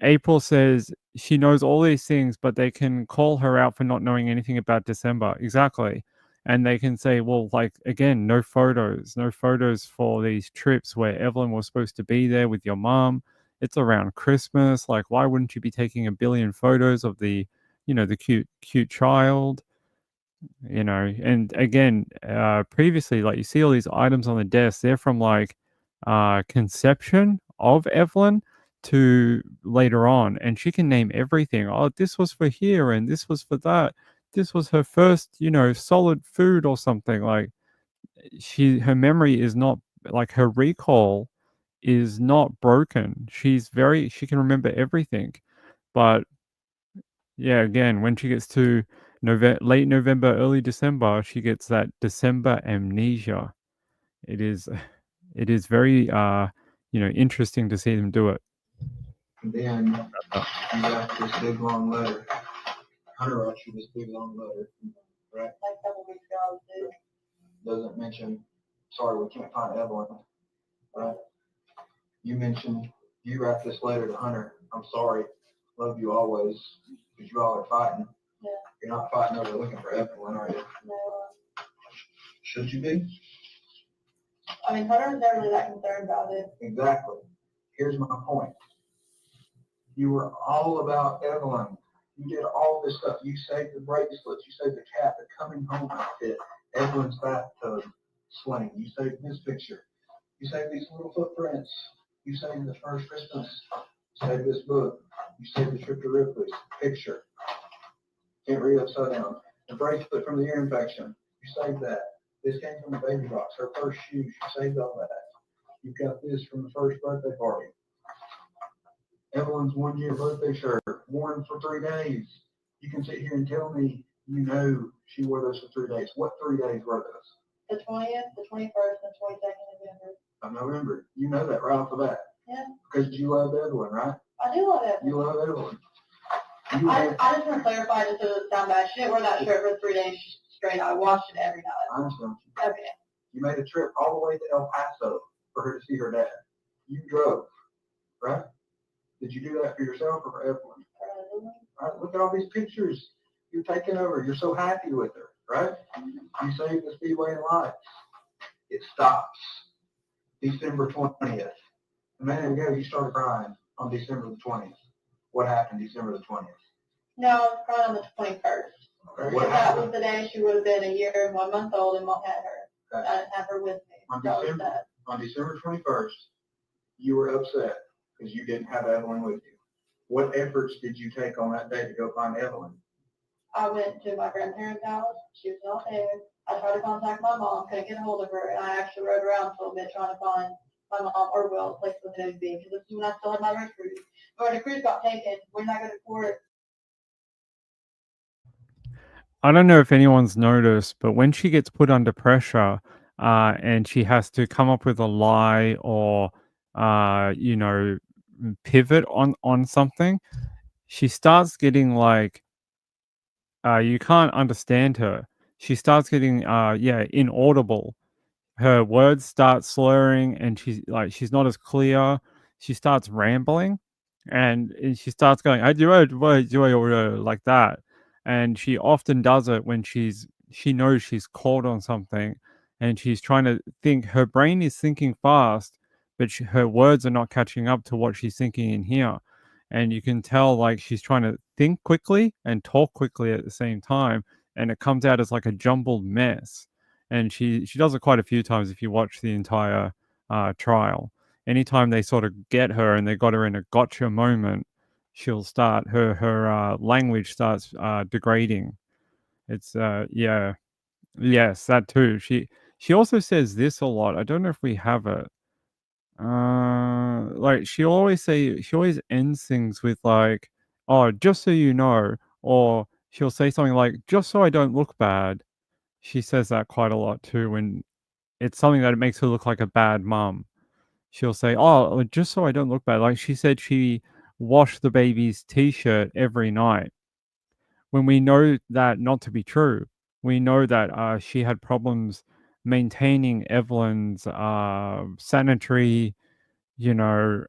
April says she knows all these things, but they can call her out for not knowing anything about December. Exactly. And they can say, well, like, again, no photos for these trips where Evelyn was supposed to be there with your mom. It's around Christmas. Like, why wouldn't you be taking a billion photos of the, the cute child? And again, previously, like, you see all these items on the desk, they're from like conception of Evelyn to later on, and she can name everything. Oh, this was for here and this was for that. This was her first, solid food or something. Like, her memory is not, like, her recall is not broken. She can remember everything. But yeah, again, when she gets to late November, early December, she gets that December amnesia. It is it is very interesting to see them do it. And then Uh, you got this big long letter. Hunter wrote you this big long letter, right? Like a couple weeks ago, too. Doesn't mention, sorry, we can't find Evelyn, right? You mentioned, you write this letter to Hunter, I'm sorry, love you always, because you all are fighting. Yeah. You're not fighting over looking for Evelyn, are you? No, Should you be? I mean, Hunter's never really that concerned about it. Exactly. Here's my point. You were all about Evelyn. You did all this stuff. You saved the bracelets. You saved the cat, the coming home outfit, Evelyn's bathtub sling. You saved this picture. You saved these little footprints. You saved the first Christmas. You saved this book. You saved the trip to Ripley's picture. Can't read upside down. The bracelet from the ear infection. You saved that. This came from the baby box. Her first shoes. You saved all that. You got this from the first birthday party. Evelyn's 1 year birthday shirt, worn for 3 days. You can sit here and tell me you know she wore those for 3 days. What 3 days were those? The 20th, the 21st, and 22nd of November. Of November. You know that right off the bat. Yeah. Because you love Evelyn, right? I do love Evelyn. You love Evelyn. I just want to clarify this so it doesn't sound bad. She didn't wear that shirt for 3 days straight. I washed it every night. I understand. Every day. You made a trip all the way to El Paso for her to see her dad. You drove, right? Did you do that for yourself or for Evelyn? All right, look at all these pictures you're taking over. You're so happy with her, right? You saved the Speedway and Lights. It stops December 20th. A minute ago, you started crying on December the 20th. What happened December the 20th? No, I was crying on the 21st. Okay, what That happened? was the day she would have been 1 year and 1 month old and Mom had her. Okay. I didn't have her with me. On December 21st, you were upset because you didn't have Evelyn with you. What efforts did you take on that day to go find Evelyn? I went to my grandparents' house. She was not there. I tried to contact my mom, couldn't get a hold of her, and I actually rode around a little bit trying to find my mom or Will, the place where they would be, because this is when I still had my road cruise. But when the cruise got taken, we're not going to court. I don't know if anyone's noticed, but when she gets put under pressure, and she has to come up with a lie or, pivot on something, she starts getting like, you can't understand her. She starts getting, inaudible. Her words start slurring, and she's not as clear. She starts rambling, and she starts going, "I do it, like that." And she often does it when she knows she's called on something, and she's trying to think. Her brain is thinking fast, but her words are not catching up to what she's thinking in here. And you can tell, like, she's trying to think quickly and talk quickly at the same time, and it comes out as like a jumbled mess. And she does it quite a few times if you watch the entire trial. Anytime they sort of get her and they got her in a gotcha moment, she'll start her language starts degrading. It's yes, that too. She also says this a lot. I don't know if we have it. Like, she always ends things with like, "Oh, just so you know," or she'll say something like, "Just so I don't look bad." She says that quite a lot too when it's something that makes her look like a bad mum. She'll say, "Oh, just so I don't look bad." Like, she said she washed the baby's t-shirt every night, when we know that not to be true. We know that she had problems maintaining Evelyn's sanitary, you know,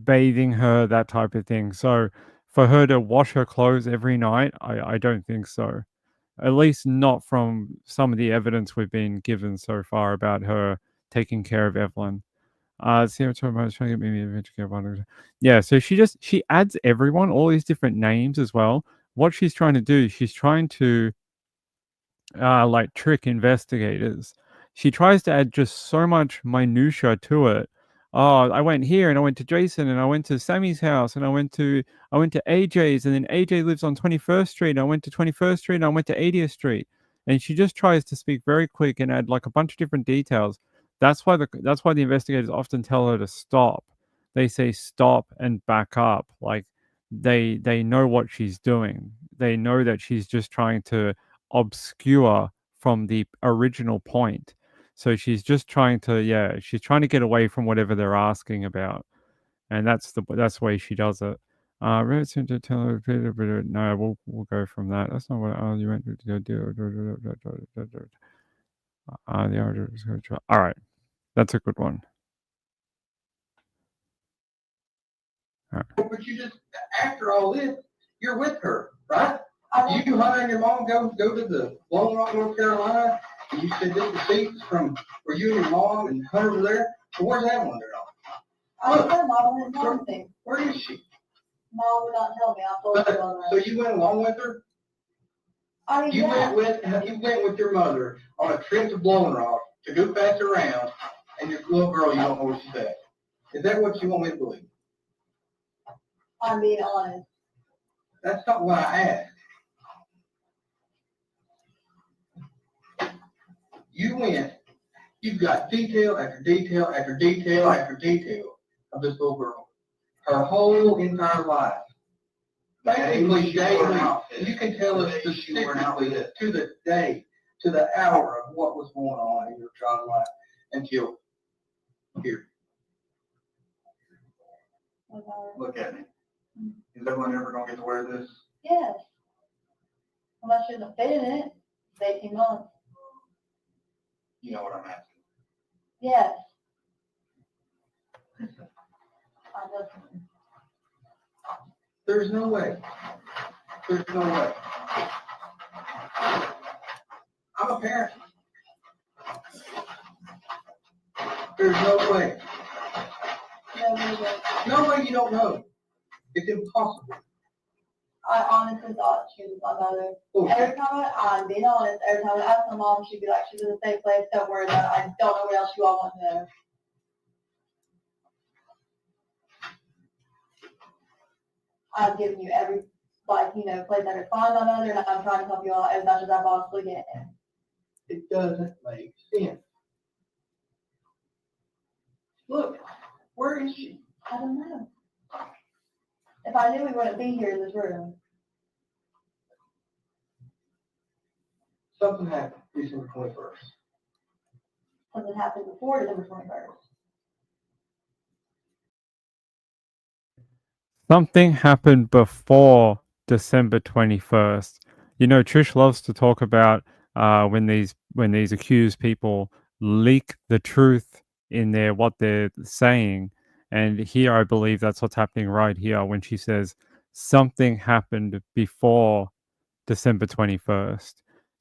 bathing her, that type of thing. So for her to wash her clothes every night, I don't think so. At least not from some of the evidence we've been given so far about her taking care of Evelyn. Sarah told me I was trying to get me adventure care bundles. Yeah, so she adds everyone, all these different names as well. What she's trying to do, she's trying to like trick investigators. She tries to add just so much minutia to it. Oh, I went here and I went to Jason and I went to Sammy's house and I went to AJ's and then AJ lives on 21st Street. And I went to 21st Street and I went to 80th Street. And she just tries to speak very quick and add like a bunch of different details. That's why the investigators often tell her to stop. They say stop and back up. Like they know what she's doing. They know that she's just trying to obscure from the original point. So she's just trying to, she's trying to get away from whatever they're asking about, and that's the way she does it. Red seemed to tell her, no, we'll go from that. That's not what you went to do. All right, that's a good one. But you just, after all this, you're with her, right? You, Hunter, and your mom go to the Lone Rock, North Carolina, and you said this receipt is from where you and your mom and Hunter were there. So where's that one there? I don't know, Mom wouldn't tell me. Where is she? Mom would not tell me. I told her on So that. you went along with her? I mean, You yeah. went with your mother on a trip to Blowing Rock to go pass around, and your little girl, you don't know where she's at. Is that what you want me to believe? I'm being honest. That's not what I asked. You went, you've got detail after detail after detail after detail of this little girl. Her whole entire life. Basically, daily, you can tell us specifically to the day, to the hour of what was going on in your child's life until here. Look at me. Is everyone ever going to get to wear this? Yes. Well, I shouldn't have fit in it. It's 18 months. You know what I'm asking. Yes. I listen. There's no way. There's no way. I'm a parent. There's no way. No way you don't know. It's impossible. I honestly thought she was my mother. Okay. Every time I'm being honest, every time I ask my mom, she'd be like, she's in the same place, don't worry about it. I don't know what else you all want to know. I'm giving you every, place I could find my mother, and I'm trying to help you all as much as I possibly can. It doesn't make sense. Look, where is she? I don't know. If I knew we wouldn't be here in this room. Something happened December 21st. Something happened before December 21st. Something happened before December 21st. You know, Trish loves to talk about when these accused people leak the truth in what they're saying. And here, I believe that's what's happening right here when she says something happened before December 21st.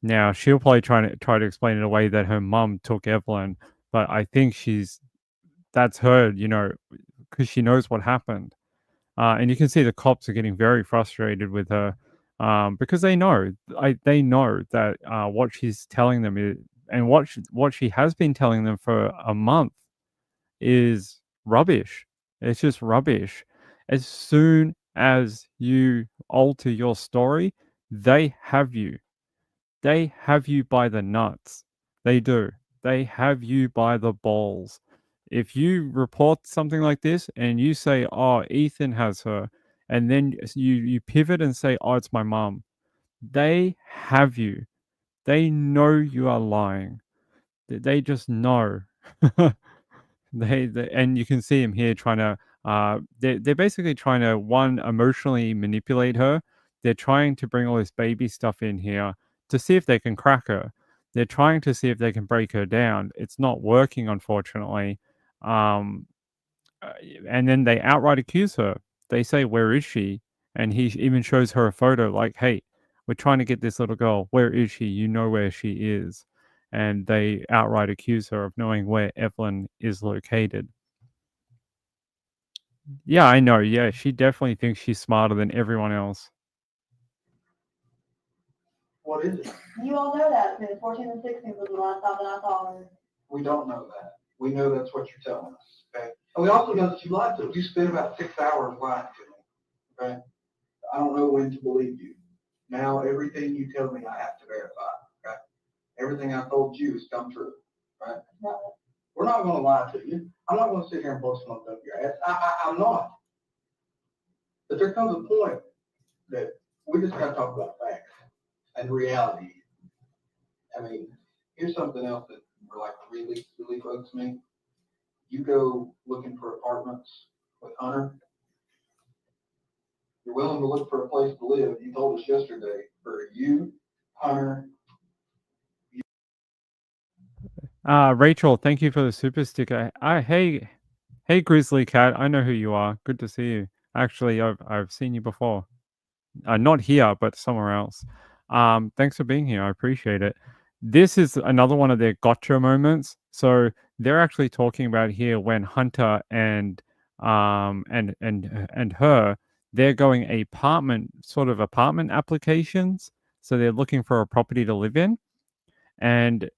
Now, she'll probably try to explain it away that her mum took Evelyn, but I think that's her, because she knows what happened. And you can see the cops are getting very frustrated with her because they know that what she's telling them is, and what she has been telling them for a month is rubbish. It's just rubbish. As soon as you alter your story, they have you. They have you by the nuts. They do. They have you by the balls. If you report something like this and you say, "Oh, Ethan has her," and then you pivot and say, "Oh, it's my mum," they have you. They know you are lying. They just know. And you can see him here trying to. They're basically trying to emotionally manipulate her. They're trying to bring all this baby stuff in here to see if they can crack her. They're trying to see if they can break her down. It's not working, unfortunately. Um, uh, and then they outright accuse her. They say, "Where is she?" And he even shows her a photo, like, "Hey, we're trying to get this little girl. Where is she? You know where she is." And they outright accuse her of knowing where Evelyn is located. Yeah, I know. Yeah, she definitely thinks she's smarter than everyone else. What is it? You all know that, because 14 and 16 was the last time that I saw her. We don't know that. We know that's what you're telling us, okay? And we also know that you lied to us. You spent about 6 hours lying to me, okay? I don't know when to believe you. Now everything you tell me I have to verify, okay? Everything I told you has come true, right? No. We're not gonna lie to you. I'm not gonna sit here and blow smoke up your ass. I'm not. But there comes a point that we just gotta talk about facts and reality. I mean, here's something else that like really bugs me. You go looking for apartments with Hunter. You're willing to look for a place to live. You told us yesterday for you, Hunter. Rachel, thank you for the super sticker. Hey, Grizzly Cat. I know who you are. Good to see you. Actually, I've seen you before. Not here, but somewhere else. Thanks for being here. I appreciate it. This is another one of their gotcha moments. So they're actually talking about here when Hunter and her, they're going apartment applications. So they're looking for a property to live in, and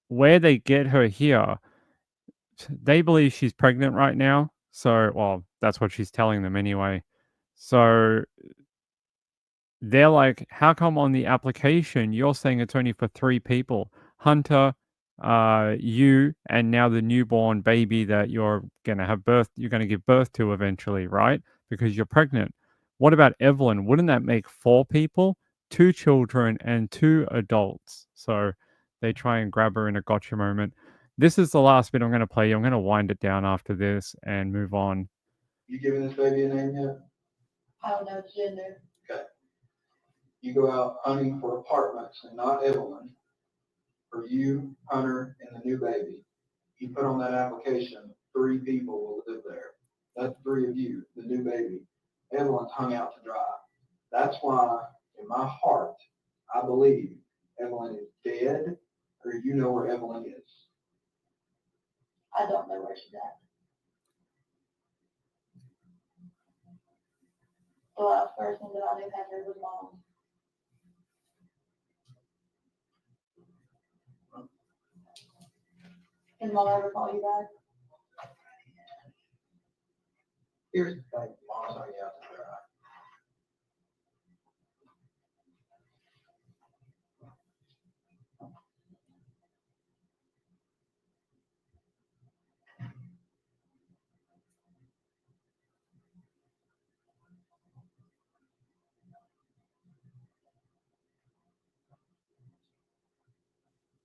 where they get her here, they believe she's pregnant right now. So, well, that's what she's telling them anyway. So they're like, "How come on the application you're saying it's only for 3 people? Hunter, you, and now the newborn baby that you're gonna give birth to eventually, right? Because you're pregnant. What about Evelyn? Wouldn't that make 4 people? 2 children and 2 adults." So they try and grab her in a gotcha moment. This is the last bit I'm gonna play you. I'm gonna wind it down after this and move on. You giving this baby a name yet? I don't know its gender. Okay. You go out hunting for apartments and not Evelyn. For you, Hunter, and the new baby. You put on that application, 3 people will live there. That's 3 of you, the new baby. Evelyn's hung out to dry. That's why, in my heart, I believe Evelyn is dead, or you know where Evelyn is. I don't know where she's at. The last person that I knew had her was Mom. Can Mom ever call you back? Here's the thing, Mom's hung out to dry.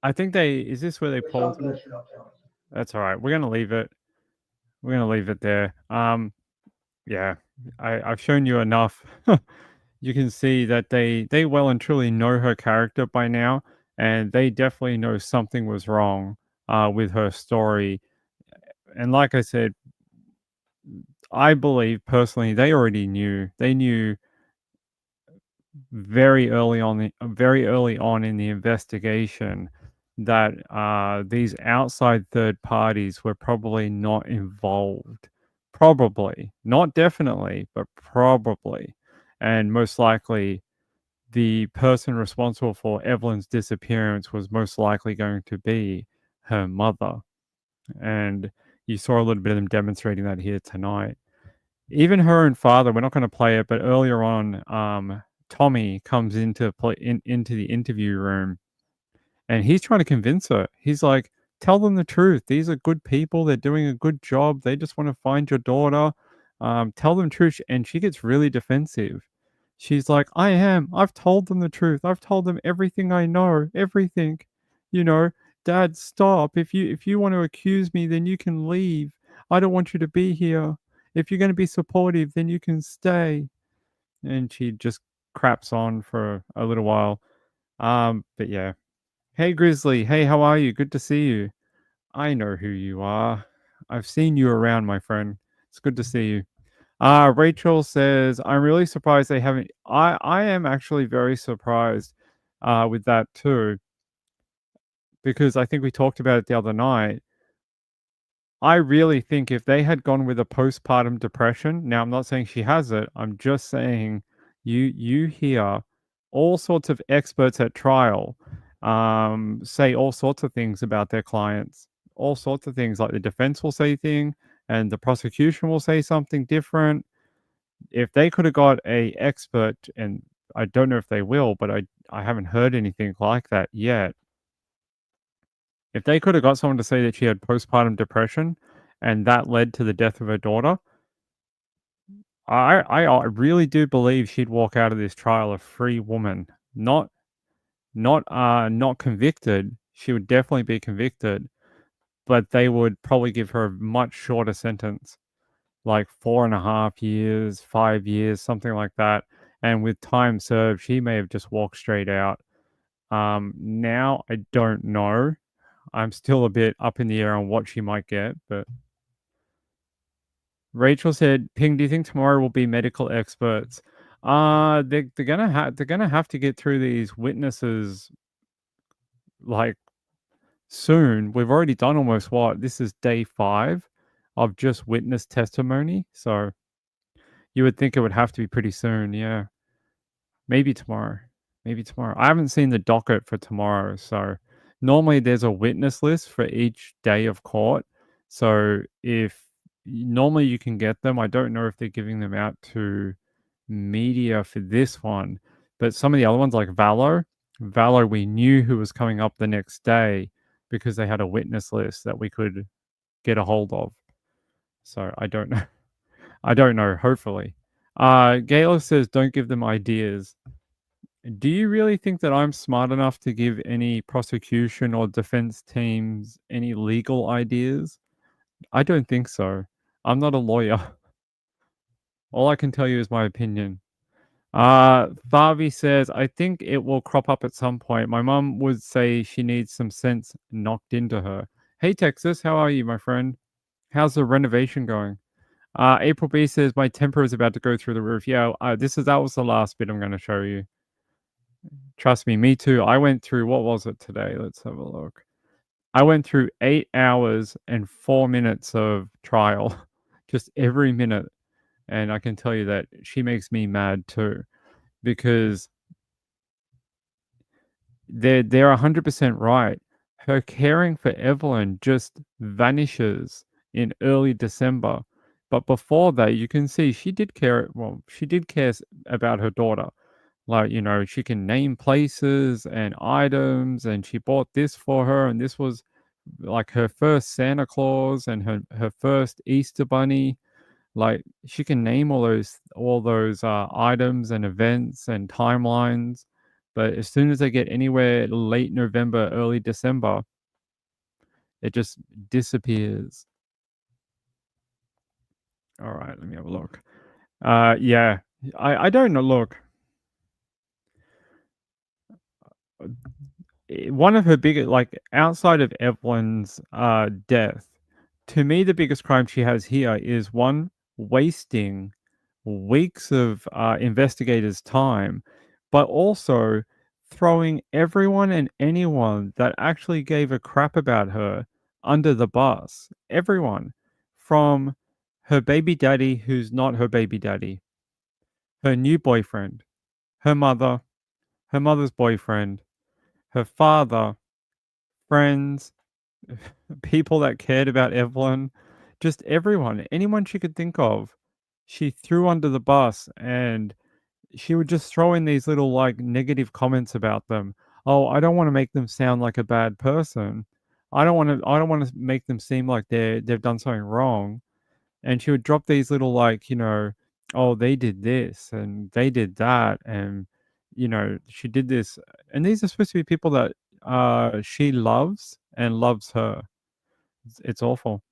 I think is this where they There's pulled something her? that you're not telling us. That's all right. We're gonna leave it. We're gonna leave it there. Yeah, I've shown you enough. You can see that they well and truly know her character by now, and they definitely know something was wrong with her story. And like I said, I believe personally they already knew. They knew very early on in the investigation that these outside third parties were probably not involved. Probably, not definitely, but probably. And most likely, the person responsible for Evelyn's disappearance was most likely going to be her mother. And you saw a little bit of them demonstrating that here tonight. Even her and father, we're not going to play it, but earlier on, Tommy comes into the interview room, and he's trying to convince her. He's like, "Tell them the truth. These are good people. They're doing a good job. They just want to find your daughter. Tell them the truth." And she gets really defensive. She's like, "I am. I've told them the truth. I've told them everything I know. Everything. You know, Dad, stop. If you want to accuse me, then you can leave. I don't want you to be here. If you're going to be supportive, then you can stay." And she just craps on for a little while. But yeah. Hey, Grizzly. Hey, how are you? Good to see you. I know who you are. I've seen you around, my friend. It's good to see you. Rachel says, I'm really surprised they haven't. I am actually very surprised with that too, because I think we talked about it the other night. I really think if they had gone with a postpartum depression, now I'm not saying she has it, I'm just saying you hear all sorts of experts at trial say all sorts of things about their clients, all sorts of things, like the defense will say thing and the prosecution will say something different. If they could have got a expert, and I don't know if they will, but I haven't heard anything like that yet. If they could have got someone to say that she had postpartum depression and that led to the death of her daughter, I really do believe she'd walk out of this trial a free woman. Not convicted. She would definitely be convicted, but they would probably give her a much shorter sentence, like 4.5 years, 5 years, something like that. And with time served, she may have just walked straight out. Now I don't know. I'm still a bit up in the air on what she might get, but Rachel said, "Ping, do you think tomorrow will be medical experts?" They're gonna have to get through these witnesses like soon. We've already done almost what? This is day 5 of just witness testimony, so you would think it would have to be pretty soon. Yeah, maybe tomorrow. Maybe tomorrow. I haven't seen the docket for tomorrow, so normally there's a witness list for each day of court. So if normally you can get them, I don't know if they're giving them out to media for this one, but some of the other ones like Valor, we knew who was coming up the next day because they had a witness list that we could get a hold of. So I don't know. I don't know. Hopefully, Gail says, "Don't give them ideas." Do you really think that I'm smart enough to give any prosecution or defense teams any legal ideas? I don't think so. I'm not a lawyer. All I can tell you is my opinion. Thavi says, I think it will crop up at some point. My mum would say she needs some sense knocked into her. Hey, Texas, how are you, my friend? How's the renovation going? April B says, my temper is about to go through the roof. Yeah, that was the last bit I'm going to show you. Trust me too. I went through, what was it today? Let's have a look. I went through 8 hours and 4 minutes of trial, just every minute. And I can tell you that she makes me mad too, because they're 100% right. Her caring for Evelyn just vanishes in early December. But before that, you can see she did care. Well, she did care about her daughter. Like, she can name places and items, and she bought this for her, and this was like her first Santa Claus and her first Easter bunny. Like, she can name all those items and events and timelines, but as soon as they get anywhere late November, early December, it just disappears. All right, let me have a look. Yeah, I don't know. Look, one of her biggest, like, outside of Evelyn's death, to me, the biggest crime she has here is one, wasting weeks of investigators' time, but also throwing everyone and anyone that actually gave a crap about her under the bus. Everyone, from her baby daddy, who's not her baby daddy, her new boyfriend, her mother, her mother's boyfriend, her father, friends, people that cared about Evelyn, just everyone, anyone she could think of, she threw under the bus, and she would just throw in these little like negative comments about them. Oh, I don't want to make them sound like a bad person. I don't want to make them seem like they've done something wrong. And she would drop these little like, oh, they did this and they did that, and she did this, and these are supposed to be people that she loves and loves her. It's awful.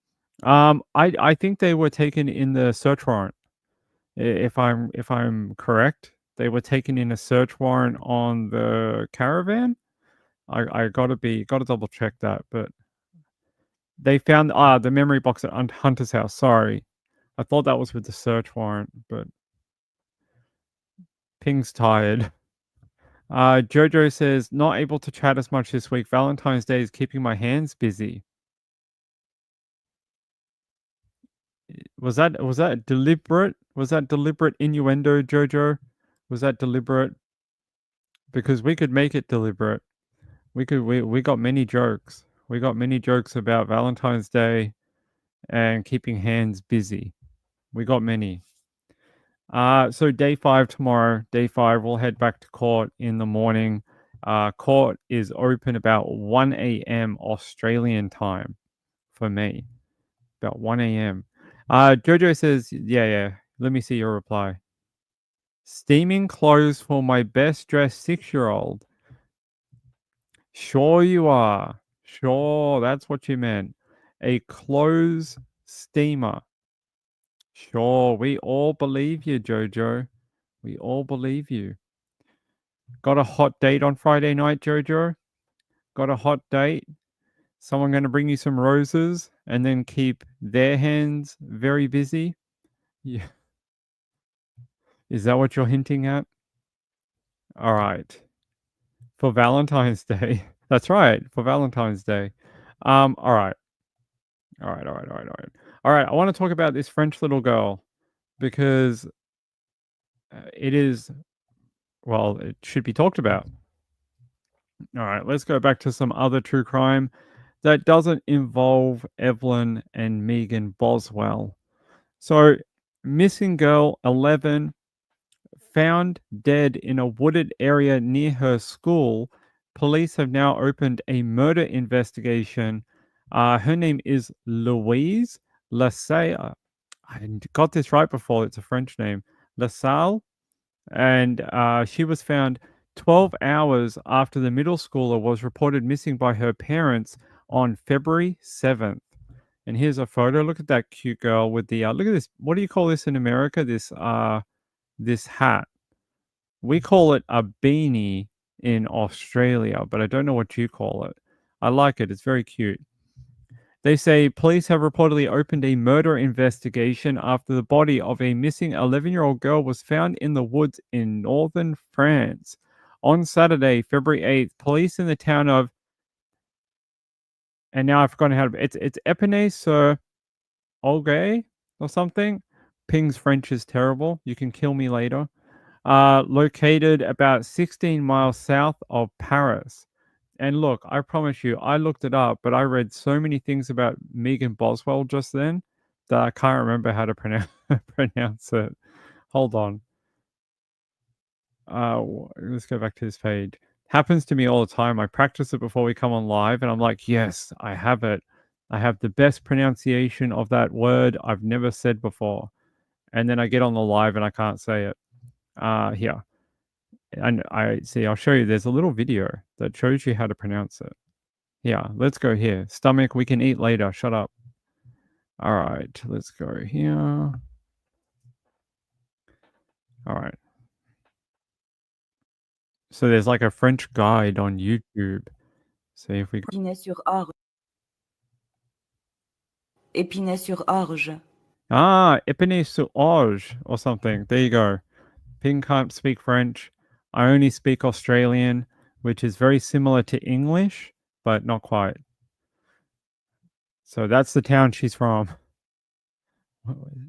I think they were taken in the search warrant. If I'm correct, they were taken in a search warrant on the caravan. I gotta double check that, but they found the memory box at Hunter's house. Sorry, I thought that was with the search warrant, but Ping's tired. Jojo says, not able to chat as much this week. Valentine's Day is keeping my hands busy. Was that deliberate? Was that deliberate innuendo, Jojo? Was that deliberate? Because we could make it deliberate. We got many jokes. We got many jokes about Valentine's Day and keeping hands busy. We got many. So day 5 tomorrow. Day 5, we'll head back to court in the morning. Court is open about 1 a.m. Australian time for me. About 1 a.m. Jojo says, yeah. Let me see your reply. Steaming clothes for my best dressed 6-year-old. Sure you are. Sure, that's what you meant. A clothes steamer. Sure, we all believe you, Jojo. We all believe you. Got a hot date on Friday night, Jojo? Got a hot date? Someone going to bring you some roses and then keep their hands very busy? Yeah. Is that what you're hinting at? All right. For Valentine's Day. That's right. For Valentine's Day. All right. All right. I want to talk about this French little girl because it is, well, it should be talked about. All right. Let's go back to some other true crime that doesn't involve Evelyn and Megan Boswell. So, missing girl 11 found dead in a wooded area near her school. Police have now opened a murder investigation. Her name is Louise Lasalle. I got this right before. It's a French name. Lasalle. And she was found 12 hours after the middle schooler was reported missing by her parents on February 7th. And here's a photo. Look at that cute girl with the look at this. What do you call this in America? This hat. We call it a beanie in Australia, but I don't know what you call it. I like it. It's very cute. They say police have reportedly opened a murder investigation after the body of a missing 11-year-old girl was found in the woods in northern France. On Saturday, February 8th, police in the town of, and now I've forgotten how to, it's Épinay-sur-Orge or something. Ping's French is terrible. You can kill me later. Located about 16 miles south of Paris. And look, I promise you, I looked it up, but I read so many things about Megan Boswell just then that I can't remember how to pronounce it. Hold on. Let's go back to this page. Happens to me all the time. I practice it before we come on live, and I'm like, yes, I have it. I have the best pronunciation of that word I've never said before. And then I get on the live and I can't say it. Here. And I'll show you. There's a little video that shows you how to pronounce it. Yeah, let's go here. Stomach, we can eat later. Shut up. All right, let's go here. All right. So there's like a French guide on YouTube. See if we Épinay-sur-Orge. Épinay-sur-Orge. Épinay-sur-Orge or something. There you go. Ping can't speak French. I only speak Australian, which is very similar to English, but not quite. So that's the town she's from.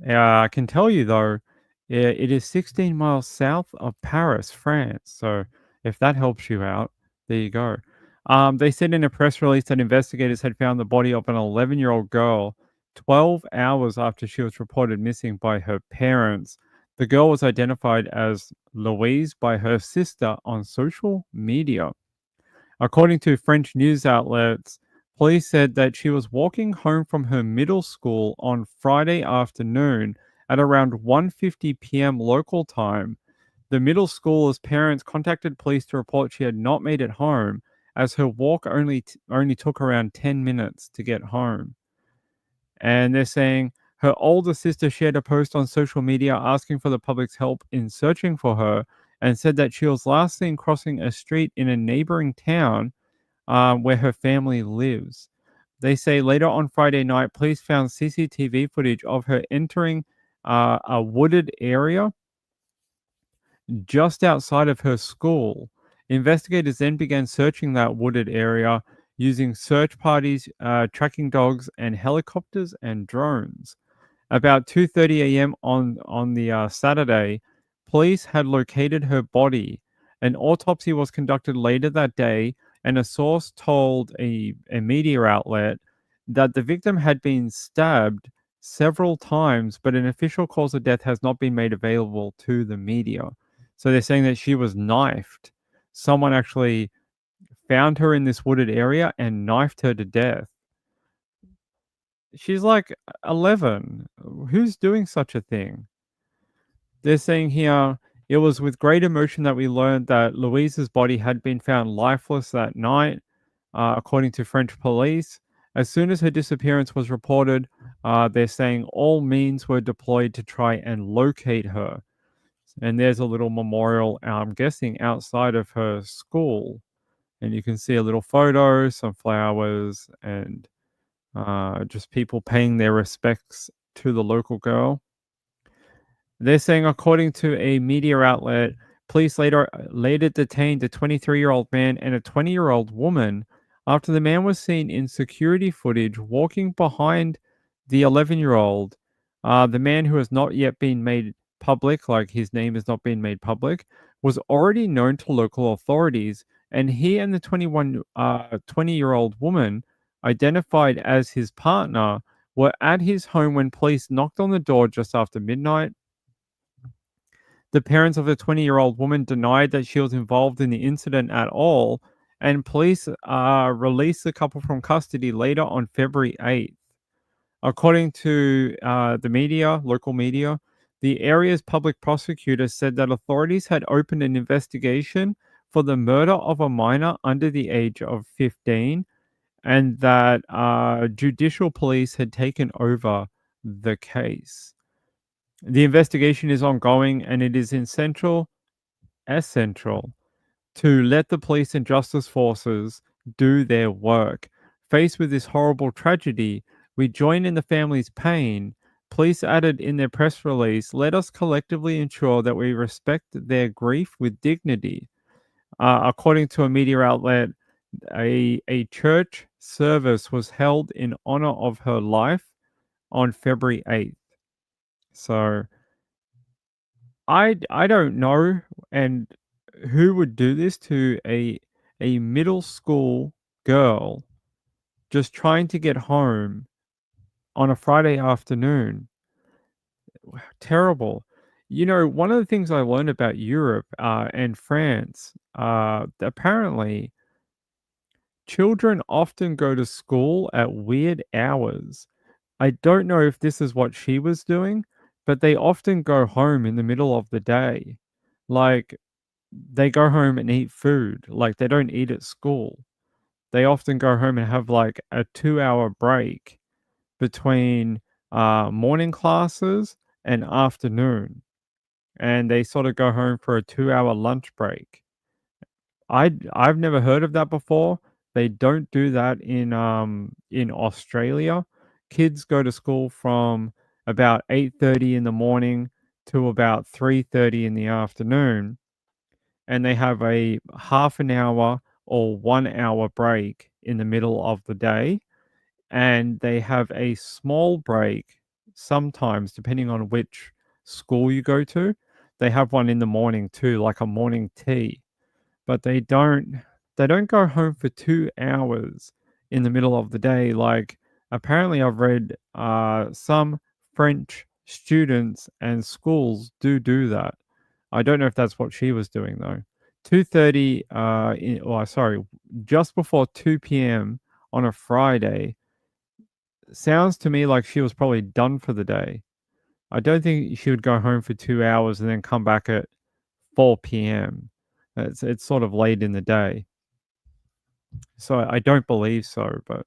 I can tell you though, it is 16 miles south of Paris, France. So if that helps you out, there you go. They said in a press release that investigators had found the body of an 11-year-old girl 12 hours after she was reported missing by her parents. The girl was identified as Louise by her sister on social media. According to French news outlets, police said that she was walking home from her middle school on Friday afternoon at around 1:50 p.m. local time. The middle schooler's parents contacted police to report she had not made it home, as her walk only took around 10 minutes to get home. And they're saying her older sister shared a post on social media asking for the public's help in searching for her, and said that she was last seen crossing a street in a neighboring town where her family lives. They say later on Friday night, police found CCTV footage of her entering a wooded area just outside of her school. Investigators then began searching that wooded area using search parties, tracking dogs, and helicopters and drones. About 2:30 a.m. on the Saturday, police had located her body. An autopsy was conducted later that day, and a source told a media outlet that the victim had been stabbed several times, but an official cause of death has not been made available to the media. So they're saying that she was knifed. Someone actually found her in this wooded area and knifed her to death. She's like 11. Who's doing such a thing? They're saying here, it was with great emotion that we learned that Louise's body had been found lifeless that night, according to French police. As soon as her disappearance was reported, they're saying all means were deployed to try and locate her. And there's a little memorial, I'm guessing, outside of her school. And you can see a little photo, some flowers, and just people paying their respects to the local girl. They're saying, according to a media outlet, police later detained a 23-year-old man and a 20-year-old woman after the man was seen in security footage walking behind the 11-year-old. The man, who has not yet been made public, like his name has not been made public, was already known to local authorities, and he and the 20-year-old woman, identified as his partner, were at his home when police knocked on the door just after midnight. The parents of the 20-year-old woman denied that she was involved in the incident at all, and police released the couple from custody later on February 8th. According to the media, local media, the area's public prosecutor said that authorities had opened an investigation for the murder of a minor under the age of 15, and that judicial police had taken over the case. The investigation is ongoing, and it is essential to let the police and justice forces do their work. Faced with this horrible tragedy, we join in the family's pain. Police added in their press release, let us collectively ensure that we respect their grief with dignity. According to a media outlet, a church service was held in honor of her life on February 8th. So I don't know, and who would do this to a middle school girl just trying to get home on a Friday afternoon? Terrible. You know, one of the things I learned about Europe and France, apparently children often go to school at weird hours. I don't know if this is what she was doing, but they often go home in the middle of the day. Like, they go home and eat food. Like, they don't eat at school. They often go home and have like a 2-hour break between morning classes and afternoon. And they sort of go home for a 2-hour lunch break. I've never heard of that before. They don't do that in Australia. Kids go to school from about 8:30 in the morning to about 3:30 in the afternoon, and they have a half an hour or 1 hour break in the middle of the day, and they have a small break sometimes, depending on which school you go to. They have one in the morning too, like a morning tea, but they don't go home for 2 hours in the middle of the day. Like, apparently I've read some French students and schools do that. I don't know if that's what she was doing though. 2:30 just before 2 p.m. on a Friday sounds to me like she was probably done for the day. I don't think she would go home for 2 hours and then come back at 4 p.m. It's sort of late in the day. So I don't believe so, but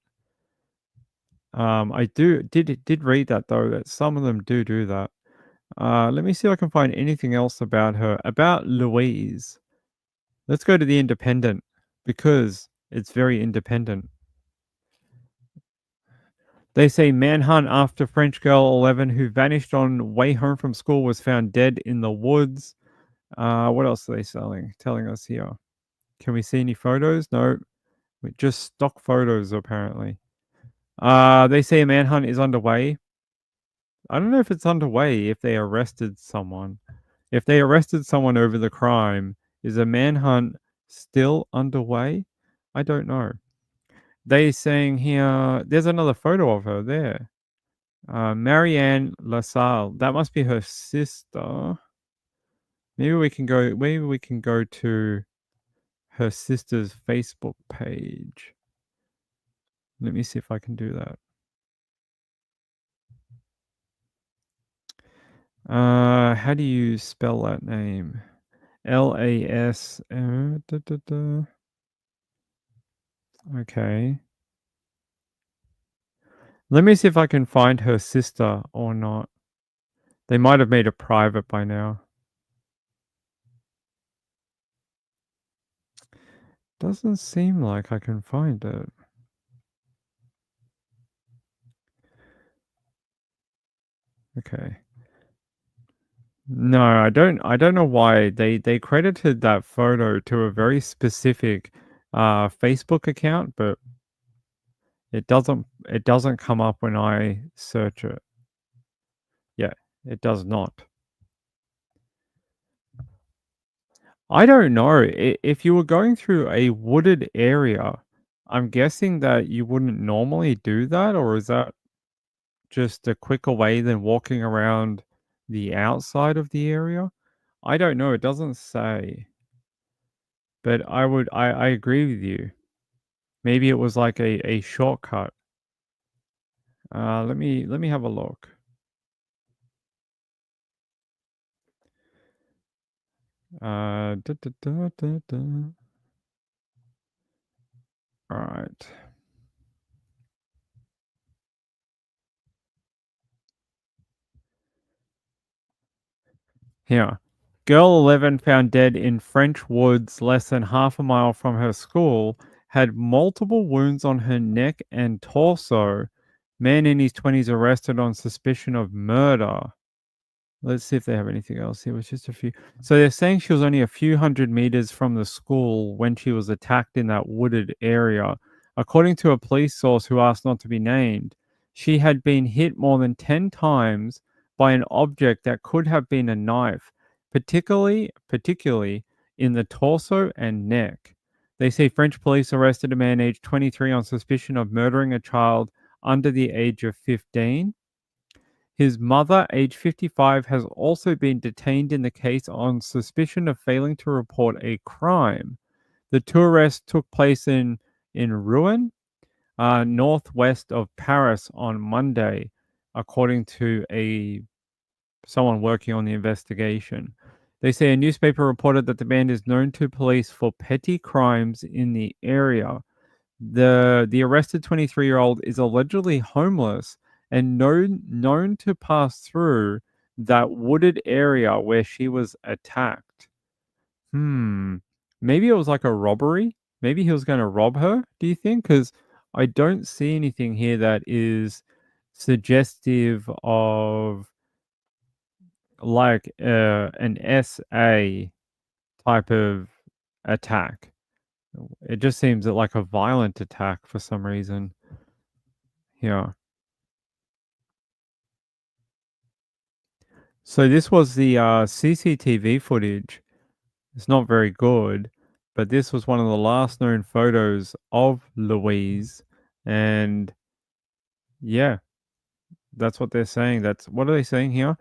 I did read that though, that some of them do that. Let me see if I can find anything else about her. About Louise. Let's go to the Independent because it's very independent. They say manhunt after French girl 11 who vanished on way home from school was found dead in the woods. What else are they telling us here? Can we see any photos? No, just stock photos apparently. They say a manhunt is underway. I don't know if it's underway if they arrested someone. If they arrested someone over the crime, is a manhunt still underway? I don't know. They saying here, there's another photo of her there. Marianne Lasalle. That must be her sister. Maybe we can go to her sister's Facebook page. Let me see if I can do that. How do you spell that name? Las. Okay. Let me see if I can find her sister or not. They might have made it private by now. Doesn't seem like I can find it. Okay. No, I don't know why they credited that photo to a very specific Facebook account, but it doesn't come up when I search it. Yeah, it does not. I don't know. If you were going through a wooded area, I'm guessing that you wouldn't normally do that, or is that just a quicker way than walking around the outside of the area? I don't know. It doesn't say. But I agree with you. Maybe it was like a shortcut. Let me have a look. Da, da, da, da, da. All right. Here. Girl 11 found dead in French woods less than half a mile from her school, had multiple wounds on her neck and torso. Man in his 20s arrested on suspicion of murder. Let's see if they have anything else. It was just a few. So they're saying she was only a few hundred meters from the school when she was attacked in that wooded area. According to a police source who asked not to be named, she had been hit more than 10 times by an object that could have been a knife, particularly in the torso and neck. They say French police arrested a man aged 23 on suspicion of murdering a child under the age of 15. His mother, aged 55, has also been detained in the case on suspicion of failing to report a crime. The two arrests took place in Rouen, northwest of Paris on Monday, according to someone working on the investigation. They say a newspaper reported that the man is known to police for petty crimes in the area. The arrested 23-year-old is allegedly homeless and known to pass through that wooded area where she was attacked. Maybe it was like a robbery. Maybe he was going to rob her, do you think? Because I don't see anything here that is suggestive of like an SA type of attack. It just seems like a violent attack for some reason. Yeah. So this was the CCTV footage. It's not very good, but this was one of the last known photos of Louise. And yeah, that's what they're saying. What are they saying here?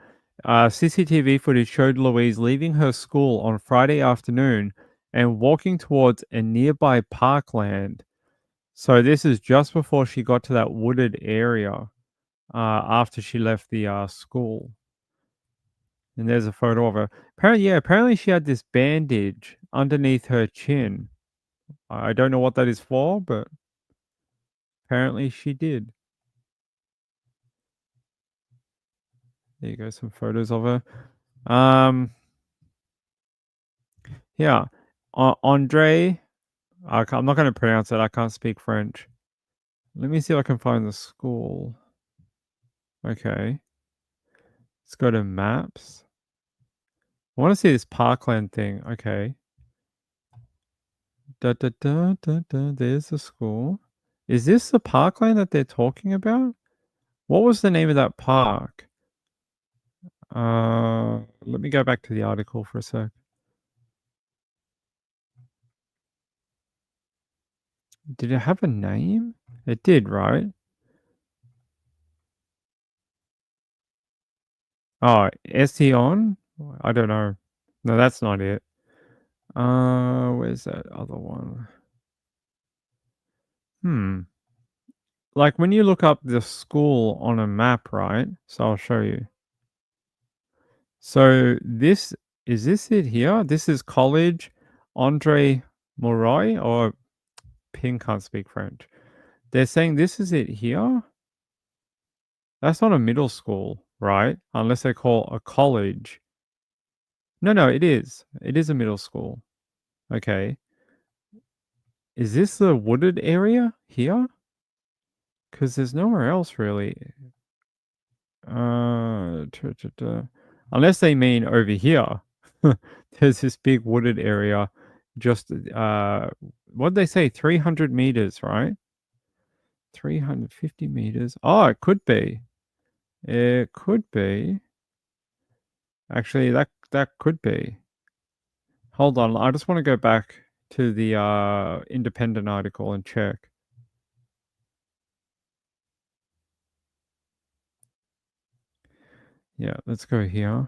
CCTV footage showed Louise leaving her school on Friday afternoon and walking towards a nearby parkland. So this is just before she got to that wooded area after she left the school. And there's a photo of her. Apparently she had this bandage underneath her chin. I don't know what that is for, but apparently she did. There you go, some photos of her. Yeah, Andre. I'm not going to pronounce it. I can't speak French. Let me see if I can find the school. Okay. Let's go to maps. I want to see this parkland thing. Okay. Da, da, da, da, da. There's the school. Is this the parkland that they're talking about? What was the name of that park? Let me go back to the article for a sec. Did it have a name? It did, right? Oh, Ession? I don't know. No, that's not it. Where's that other one? Like when you look up the school on a map, right? So I'll show you. So this is this it here? This is College Andre Moroy, or Ping can't speak French. They're saying this is it here. That's not a middle school, right? Unless they call a college. No, it is. It is a middle school. Okay. Is this the wooded area here? Because there's nowhere else really. Unless they mean over here. There's this big wooded area. Just what'd they say? 300 meters, right? 350 meters. Oh, it could be. It could be. Actually, that could be. Hold on. I just want to go back to the Independent article and check. Yeah, let's go here.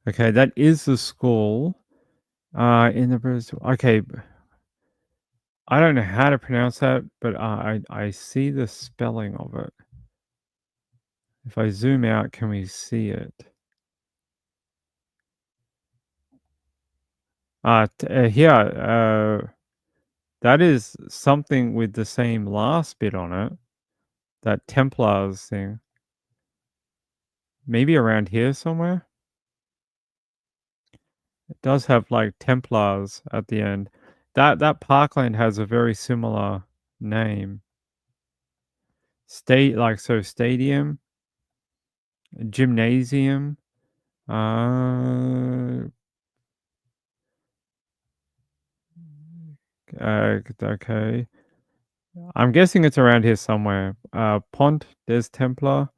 Okay, that is the school. In the okay. I don't know how to pronounce that, but I see the spelling of it. If I zoom out, can we see it? Here, that is something with the same last bit on it. That Templars thing. Maybe around here somewhere? It does have like Templars at the end. That parkland has a very similar name. Stadium, gymnasium. Okay. I'm guessing it's around here somewhere. Pont des Templar.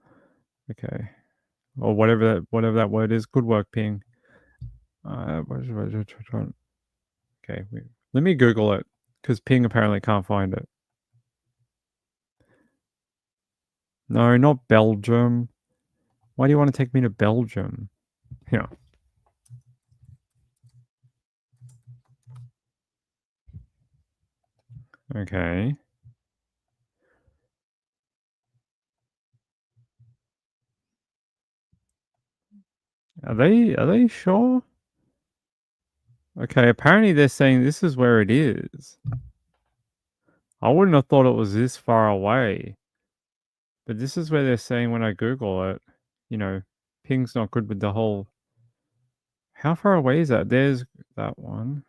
Okay. Or whatever that word is. Good work, Ping. Okay, let me Google it, because Ping apparently can't find it. No, not Belgium. Why do you want to take me to Belgium? Yeah. Okay. Are they sure? Okay, apparently they're saying this is where it is. I wouldn't have thought it was this far away. But this is where they're saying when I Google it, you know, Ping's not good with the whole. How far away is that? There's that one.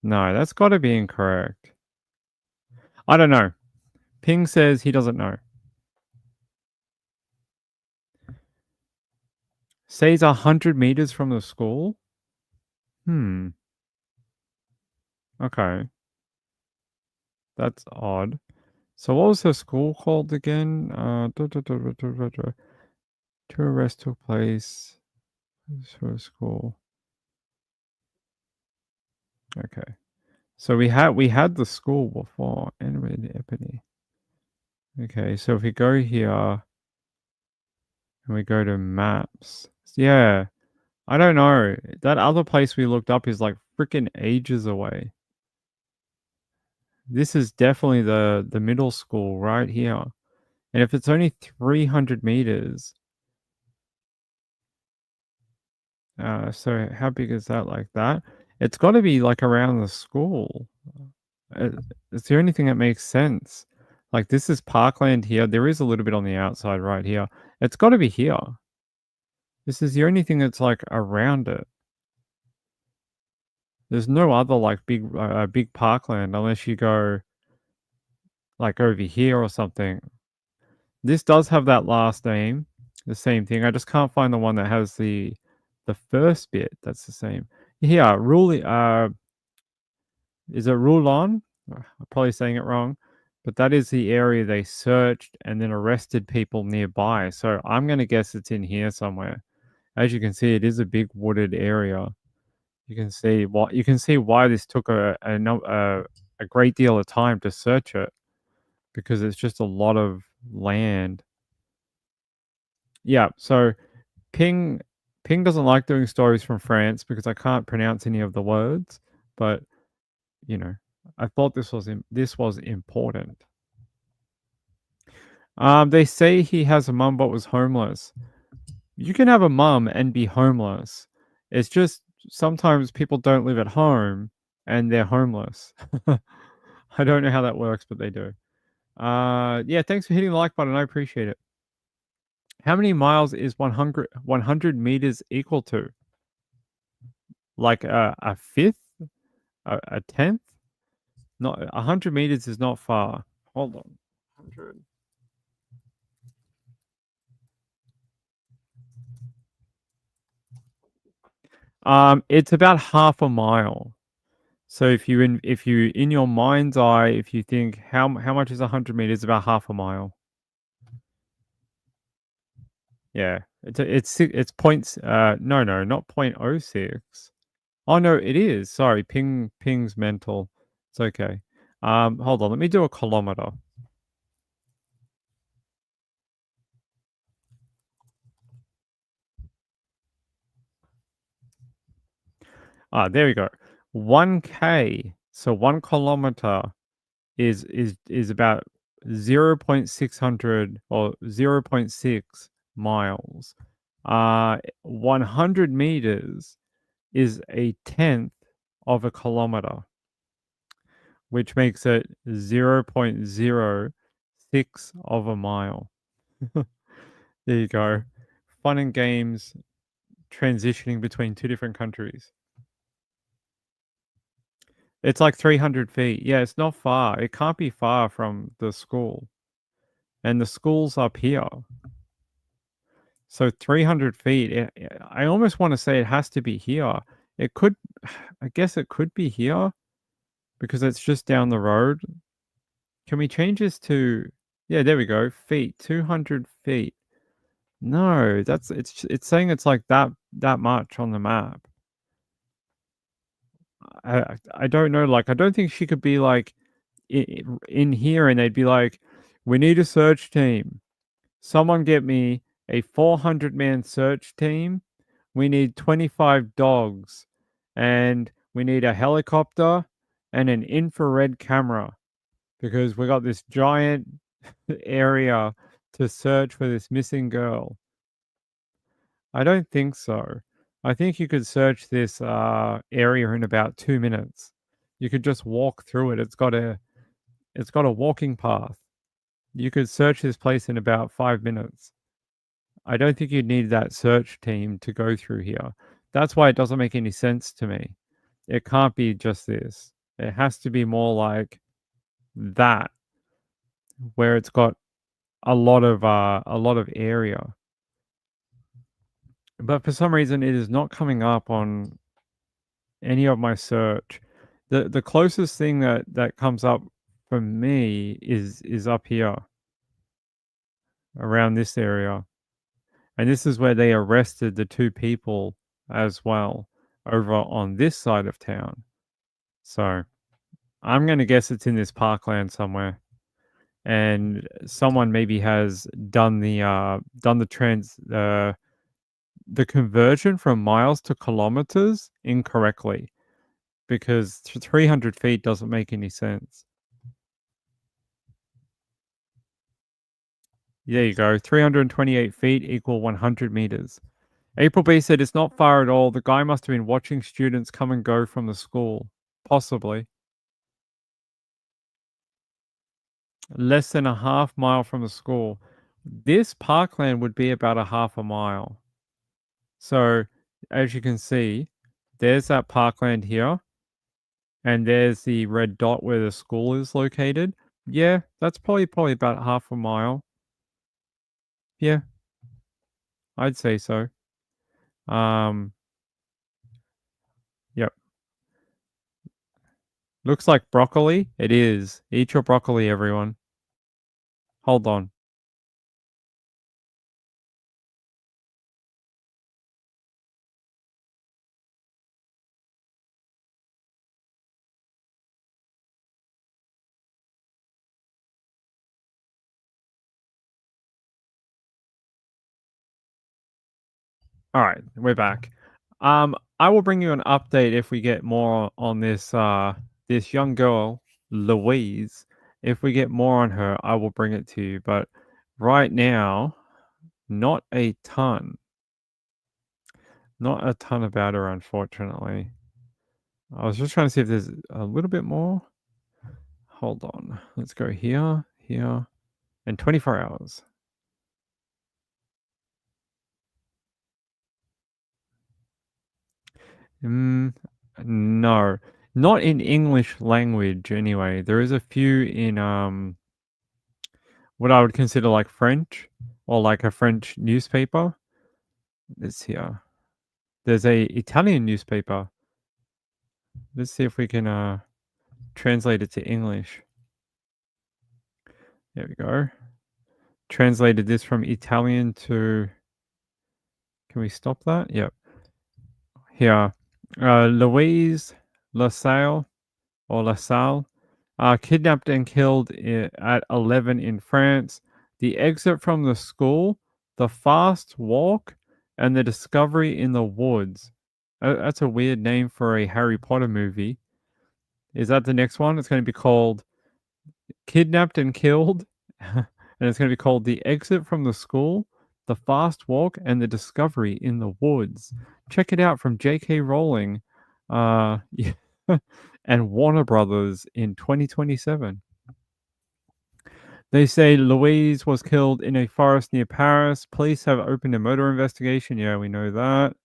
No, that's got to be incorrect. I don't know. Ping says he doesn't know. Says 100 meters from the school? Okay. That's odd. So what was the school called again? Two arrests took place for a school. Okay. So we had the school before. Animated Epony. Okay, so if we go here and we go to maps. Yeah. I don't know. That other place we looked up is like freaking ages away. This is definitely the middle school right here. And if it's only 300 meters, so how big is that, like that? It's got to be like around the school. It's the only thing that makes sense. Like this is parkland here. There is a little bit on the outside right here. It's got to be here. This is the only thing that's like around it. There's no other like big parkland unless you go like over here or something. This does have that last name, the same thing. I just can't find the one that has the first bit that's the same. Yeah, is it Roulon? I'm probably saying it wrong, but that is the area they searched and then arrested people nearby. So I'm going to guess it's in here somewhere. As you can see, it is a big wooded area. You can see why this took a great deal of time to search it, because it's just a lot of land. Yeah, so Ping doesn't like doing stories from France because I can't pronounce any of the words, but you know, I thought this was important. They say he has a mum but was homeless. You can have a mum and be homeless. It's just sometimes people don't live at home and they're homeless. I don't know how that works, but they do. Yeah, thanks for hitting the like button. I appreciate it. How many miles is 100 meters equal to? Like a fifth? A tenth? Not 100 meters is not far. Hold on. 100. It's about half a mile. So if you in your mind's eye, if you think how much is 100 meters, about half a mile. Yeah, it's points. No, not 0.06. Oh no, it is. Sorry, ping's mental. It's okay. Hold on. Let me do a kilometer. There we go. 1K. So 1 kilometer is about 0.600 or 0.6 miles. 100 meters is a tenth of a kilometer, which makes it 0.06 of a mile. There you go. Fun and games transitioning between two different countries. It's like 300 feet. Yeah, it's not far. It can't be far from the school. And the school's up here. So 300 feet. I almost want to say it has to be here. It could, I guess it could be here because it's just down the road. Can we change this to, yeah, there we go. Feet, 200 feet. No, it's saying it's like that much on the map. I don't know. Like, I don't think she could be like in here and they'd be like, we need a search team. Someone get me a 400-man search team. We need 25 dogs and we need a helicopter and an infrared camera because we got this giant area to search for this missing girl. I don't think so. I think you could search this area in about 2 minutes. You could just walk through it. It's got a walking path. You could search this place in about 5 minutes. I don't think you'd need that search team to go through here. That's why it doesn't make any sense to me. It can't be just this. It has to be more like that, where it's got a lot of area. But for some reason, it is not coming up on any of my search. The closest thing that comes up for me is up here, around this area. And this is where they arrested the 2 people as well, over on this side of town. So I'm going to guess it's in this parkland somewhere. And someone maybe has done the conversion from miles to kilometers incorrectly, because 300 feet doesn't make any sense. There you go. 328 feet equal 100 meters. April B said it's not far at all. The guy must have been watching students come and go from the school. Possibly. Less than a half mile from the school. This parkland would be about a half a mile. So, as you can see, there's that parkland here. and there's the red dot where the school is located. Yeah, that's probably about half a mile. Yeah, I'd say so. Yep. Looks like broccoli. It is. Eat your broccoli, everyone. Hold on. All right, we're back. I will bring you an update if we get more on this young girl, Louise. If we get more on her, I will bring it to you. But right now, not a ton. Not a ton about her, unfortunately. I was just trying to see if there's a little bit more. Hold on. Let's go here, here, and 24 hours. No, not in English language anyway. There is a few in what I would consider like French or like a French newspaper. It's here. There's a Italian newspaper. Let's see if we can translate it to English. There we go. Translated this from Italian to. Can we stop that? Yep. Here, Louise Lasalle or Lasalle, kidnapped and killed at 11 in France. The exit from the school, the fast walk, and the discovery in the woods. That's a weird name for a Harry Potter movie. Is that the next one? It's going to be called Kidnapped and Killed, and it's going to be called The Exit from the School, The Fast Walk, and the Discovery in the Woods. Check it out from J.K. Rowling and Warner Brothers in 2027. They say Louise was killed in a forest near Paris. Police have opened a murder investigation. Yeah, we know that.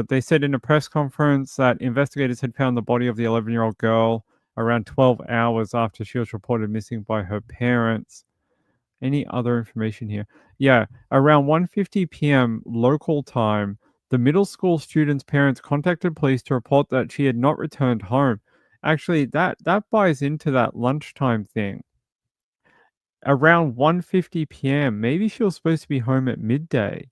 They said in a press conference that investigators had found the body of the 11-year-old girl around 12 hours after she was reported missing by her parents. Any other information here? Yeah, around 1:50 p.m. local time, the middle school student's parents contacted police to report that she had not returned home. Actually, that buys into that lunchtime thing. Around 1:50 p.m., maybe she was supposed to be home at midday,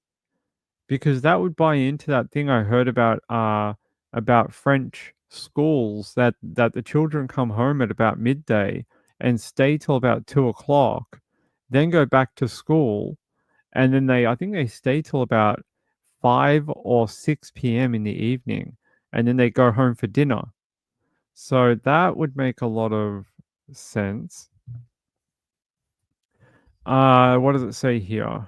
because that would buy into that thing I heard about French schools that the children come home at about midday and stay till about 2 o'clock, then go back to school, and then I think they stay till about 5 or 6 p.m. in the evening, and then they go home for dinner. So that would make a lot of sense. What does it say here?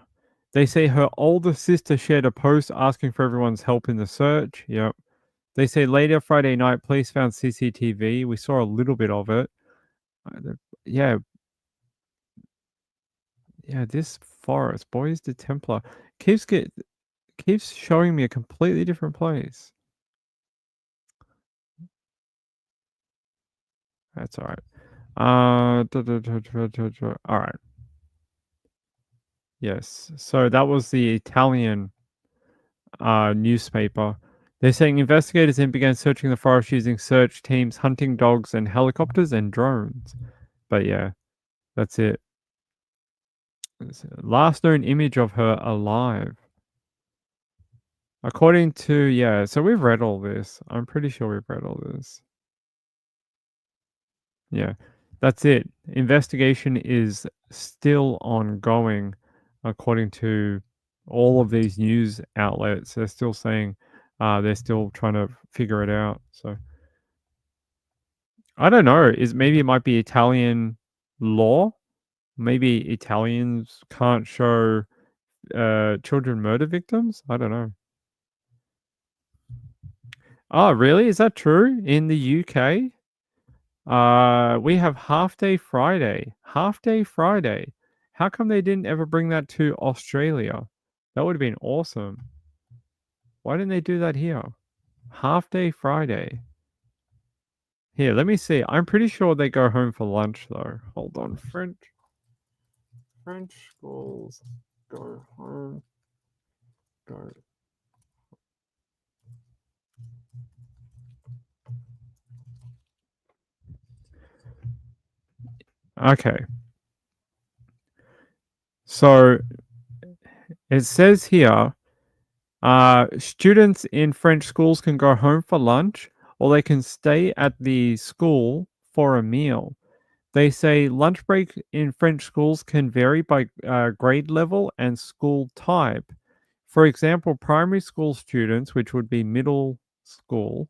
They say her older sister shared a post asking for everyone's help in the search. Yep. They say later Friday night, police found CCTV. We saw a little bit of it. Yeah. Yeah, this forest, Boys de Templar, keeps showing me a completely different place. That's all right. All right. Yes. So that was the Italian newspaper. They're saying investigators then began searching the forest using search teams, hunting dogs, and helicopters and drones. But yeah, that's it. Last known image of her alive. According to, yeah, so we've read all this. I'm pretty sure we've read all this. Yeah, that's it. Investigation is still ongoing, according to all of these news outlets. They're still saying they're still trying to figure it out. So I don't know. Maybe it might be Italian law. Maybe Italians can't show children murder victims. I don't know. Oh, really? Is that true in the UK? We have half day Friday. Half day Friday. How come they didn't ever bring that to Australia? That would have been awesome. Why didn't they do that here? Half day Friday. Here, let me see. I'm pretty sure they go home for lunch though. Hold on. French schools go home. Go. Okay. So it says here, students in French schools can go home for lunch or they can stay at the school for a meal. They say lunch break in French schools can vary by grade level and school type. For example, primary school students, which would be middle school,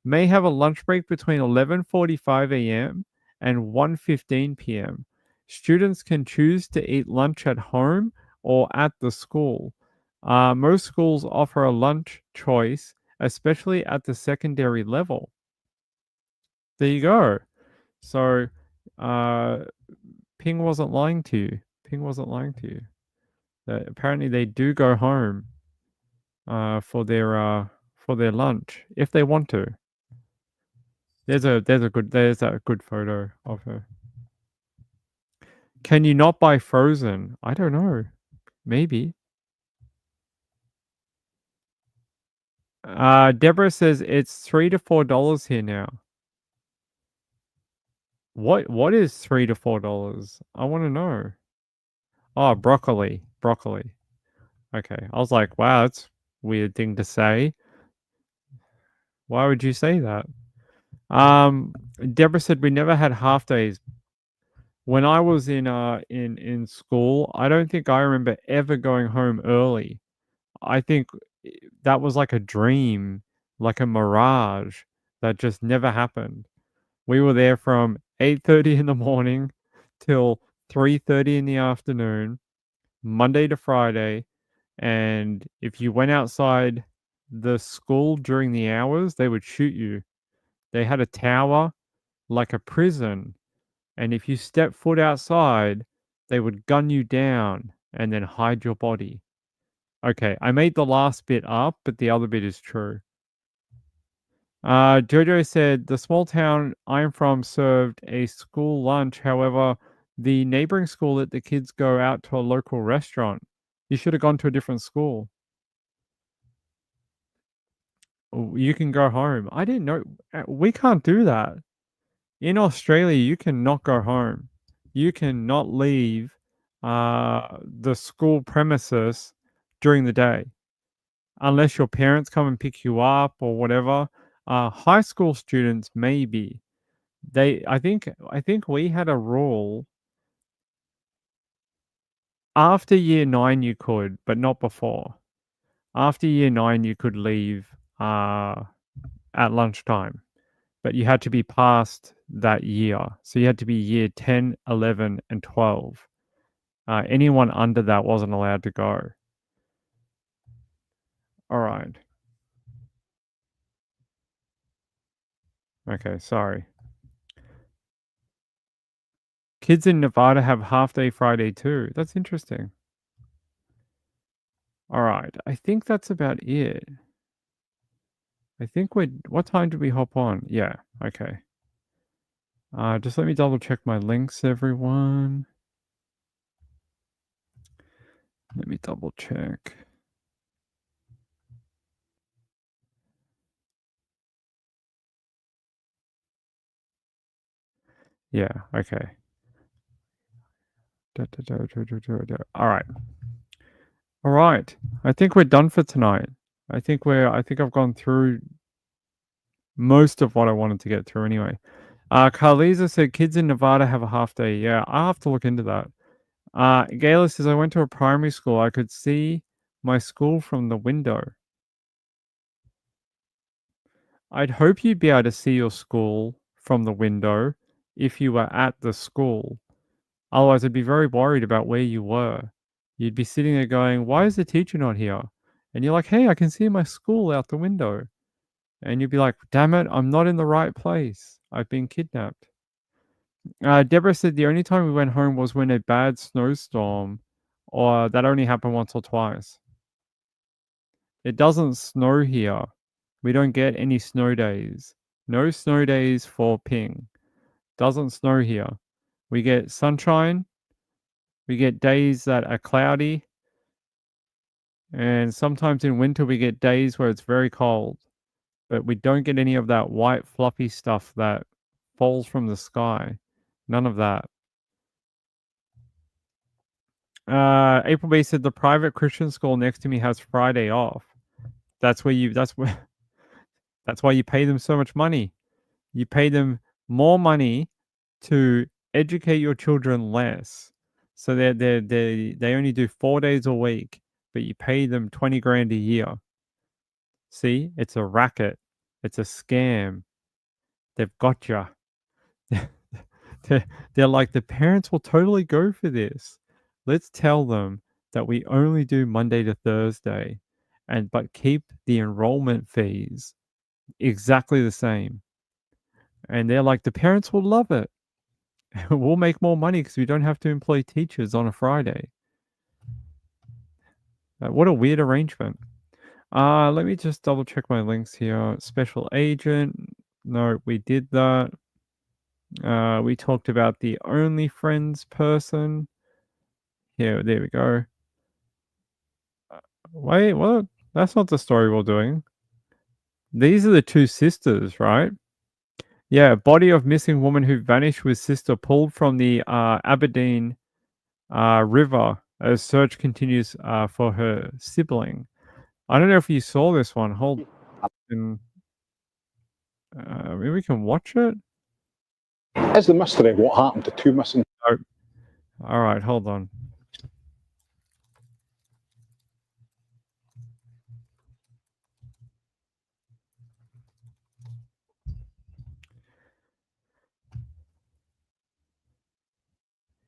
may have a lunch break between 11:45 a.m. and 1:15 p.m. Students can choose to eat lunch at home or at the school. Most schools offer a lunch choice, especially at the secondary level. There you go. So, uh, Ping wasn't lying to you. Ping wasn't lying to you. Apparently, they do go home for their lunch if they want to. There's a good photo of her. Can you not buy Frozen? I don't know. Maybe. Deborah says it's $3 to $4 here now. What is $3 to $4? I want to know. Oh, broccoli. Broccoli. Okay. I was like, wow, that's a weird thing to say. Why would you say that? Deborah said we never had half days. When I was in school, I don't think I remember ever going home early. I think that was like a dream, like a mirage that just never happened. We were there from 8:30 in the morning till 3:30 in the afternoon, Monday to Friday, and if you went outside the school during the hours, they would shoot you. They had a tower like a prison, and if you step foot outside, they would gun you down and then hide your body. Okay, I made the last bit up, but the other bit is true. Jojo said the small town I'm from served a school lunch. However, the neighboring school let the kids go out to a local restaurant. You should have gone to a different school. You can go home. I didn't know. We can't do that. In Australia, you cannot go home. You cannot leave the school premises during the day unless your parents come and pick you up or whatever. High school students maybe. I think we had a rule after year 9 you could, but not before. After year 9 you could leave at lunchtime, but you had to be past that year. So you had to be year 10, 11 and 12. Anyone under that wasn't allowed to go. All right. Okay, sorry. Kids in Nevada have half day Friday too. That's interesting. All right. I think that's about it. I think what time did we hop on? Yeah. Okay. Just let me double check my links, everyone. Let me double check. Yeah. Okay. All right. All right. I think we're done for tonight. I think I've gone through most of what I wanted to get through anyway. Carliza said kids in Nevada have a half day. Yeah, I'll have to look into that. Gayla says I went to a primary school. I could see my school from the window. I'd hope you'd be able to see your school from the window if you were at the school. Otherwise, I'd be very worried about where you were. You'd be sitting there going, why is the teacher not here? And you're like, hey, I can see my school out the window. And you'd be like, damn it, I'm not in the right place. I've been kidnapped. Deborah said the only time we went home was when a bad snowstorm, or that only happened once or twice. It doesn't snow here. We don't get any snow days. No snow days for Ping. Doesn't snow here. We get sunshine. We get days that are cloudy. And sometimes in winter we get days where it's very cold. But we don't get any of that white fluffy stuff that falls from the sky. None of that. April B said the private Christian school next to me has Friday off. That's why you pay them so much money. You pay them more money to educate your children less. So they only do 4 days a week, but you pay them 20 grand a year. See, it's a racket. It's a scam. They've got you. They're like, the parents will totally go for this. Let's tell them that we only do Monday to Thursday, but keep the enrollment fees exactly the same. And they're like, the parents will love it. We'll make more money because we don't have to employ teachers on a Friday. What a weird arrangement. Let me just double check my links here. Special agent. No, we did that. We talked about the Only Friends person. Yeah, there we go. Wait, what? That's not the story we're doing. These are the two sisters, right? Yeah, body of missing woman who vanished with sister pulled from the Aberdeen river as search continues for her sibling. I don't know if you saw this one. Hold on. Maybe we can watch it? Is the mystery of what happened to two missing? Oh. All right, hold on.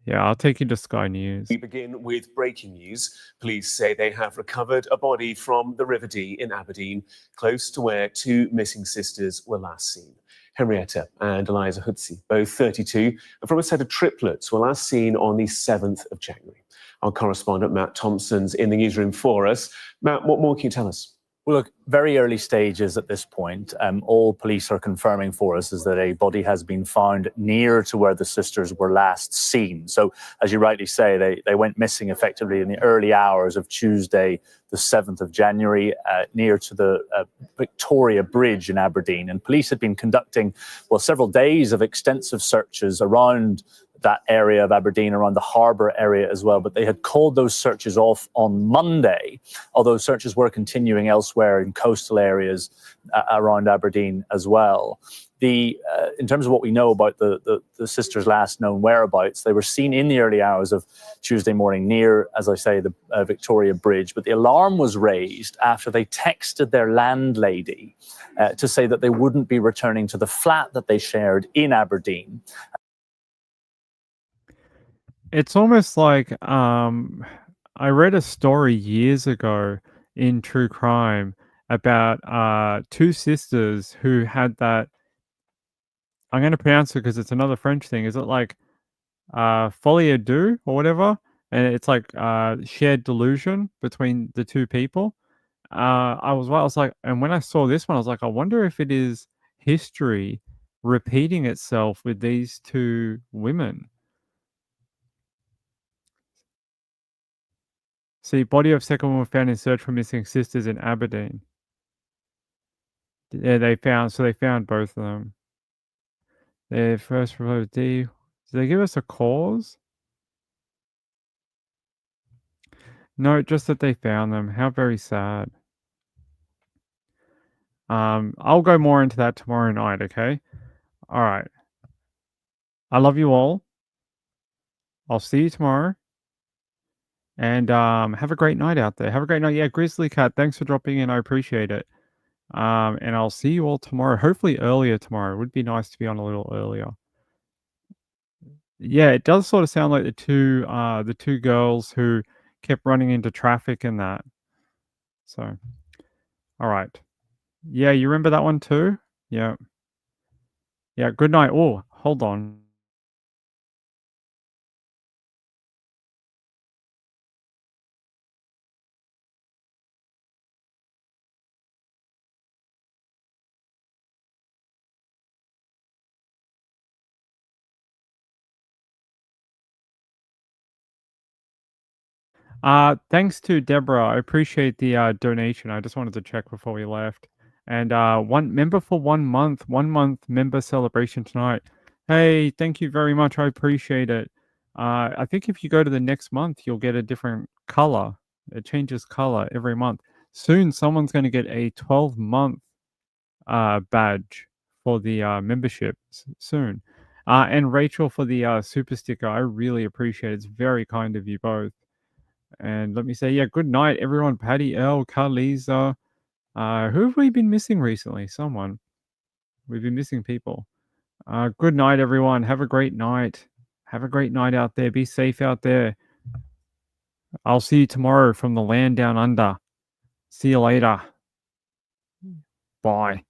Yeah, I'll take you to Sky News. We begin with breaking news. Police say they have recovered a body from the River Dee in Aberdeen, close to where two missing sisters were last seen. Henrietta and Eliza Hootsie, both 32, and from a set of triplets, were last seen on the 7th of January. Our correspondent Matt Thompson's in the newsroom for us. Matt, what more can you tell us? Well, look, very early stages at this point. All police are confirming for us is that a body has been found near to where the sisters were last seen. So, as you rightly say, they went missing effectively in the early hours of Tuesday, the 7th of January, near to the Victoria Bridge in Aberdeen. And police had been conducting, well, several days of extensive searches around that area of Aberdeen, around the harbour area as well. But they had called those searches off on Monday, although searches were continuing elsewhere in coastal areas around Aberdeen as well. In terms of what we know about the sisters' last known whereabouts, they were seen in the early hours of Tuesday morning near, as I say, the Victoria Bridge. But the alarm was raised after they texted their landlady to say that they wouldn't be returning to the flat that they shared in Aberdeen. It's almost like I read a story years ago in True Crime about two sisters who had that. I'm going to pronounce it because it's another French thing. Is it like folie à deux or whatever? And it's like shared delusion between the two people. I was like, and when I saw this one, I was like, I wonder if it is history repeating itself with these two women. See, body of second woman found in search for missing sisters in Aberdeen. Yeah, they found both of them. Their first proposed D. Did they give us a cause? No, just that they found them. How very sad. I'll go more into that tomorrow night, okay? All right. I love you all. I'll see you tomorrow. And have a great night out there. Have a great night. Yeah, Grizzly Cat, thanks for dropping in. I appreciate it. And I'll see you all tomorrow. Hopefully earlier tomorrow. It would be nice to be on a little earlier. Yeah, it does sort of sound like the two girls who kept running into traffic and that. So, all right. Yeah, you remember that one too? Yeah. Yeah, good night. Oh, hold on. Thanks to Deborah. I appreciate the donation. I just wanted to check before we left. And one member for 1 month, 1 month member celebration tonight. Hey, thank you very much. I appreciate it. I think if you go to the next month, you'll get a different color. It changes color every month. Soon, someone's going to get a 12-month badge for the membership soon. And Rachel for the super sticker. I really appreciate it. It's very kind of you both. And let me say, yeah, good night, everyone. Patty L, Carliza. Who have we been missing recently? Someone. We've been missing people. Good night, everyone. Have a great night. Have a great night out there. Be safe out there. I'll see you tomorrow from the land down under. See you later. Bye.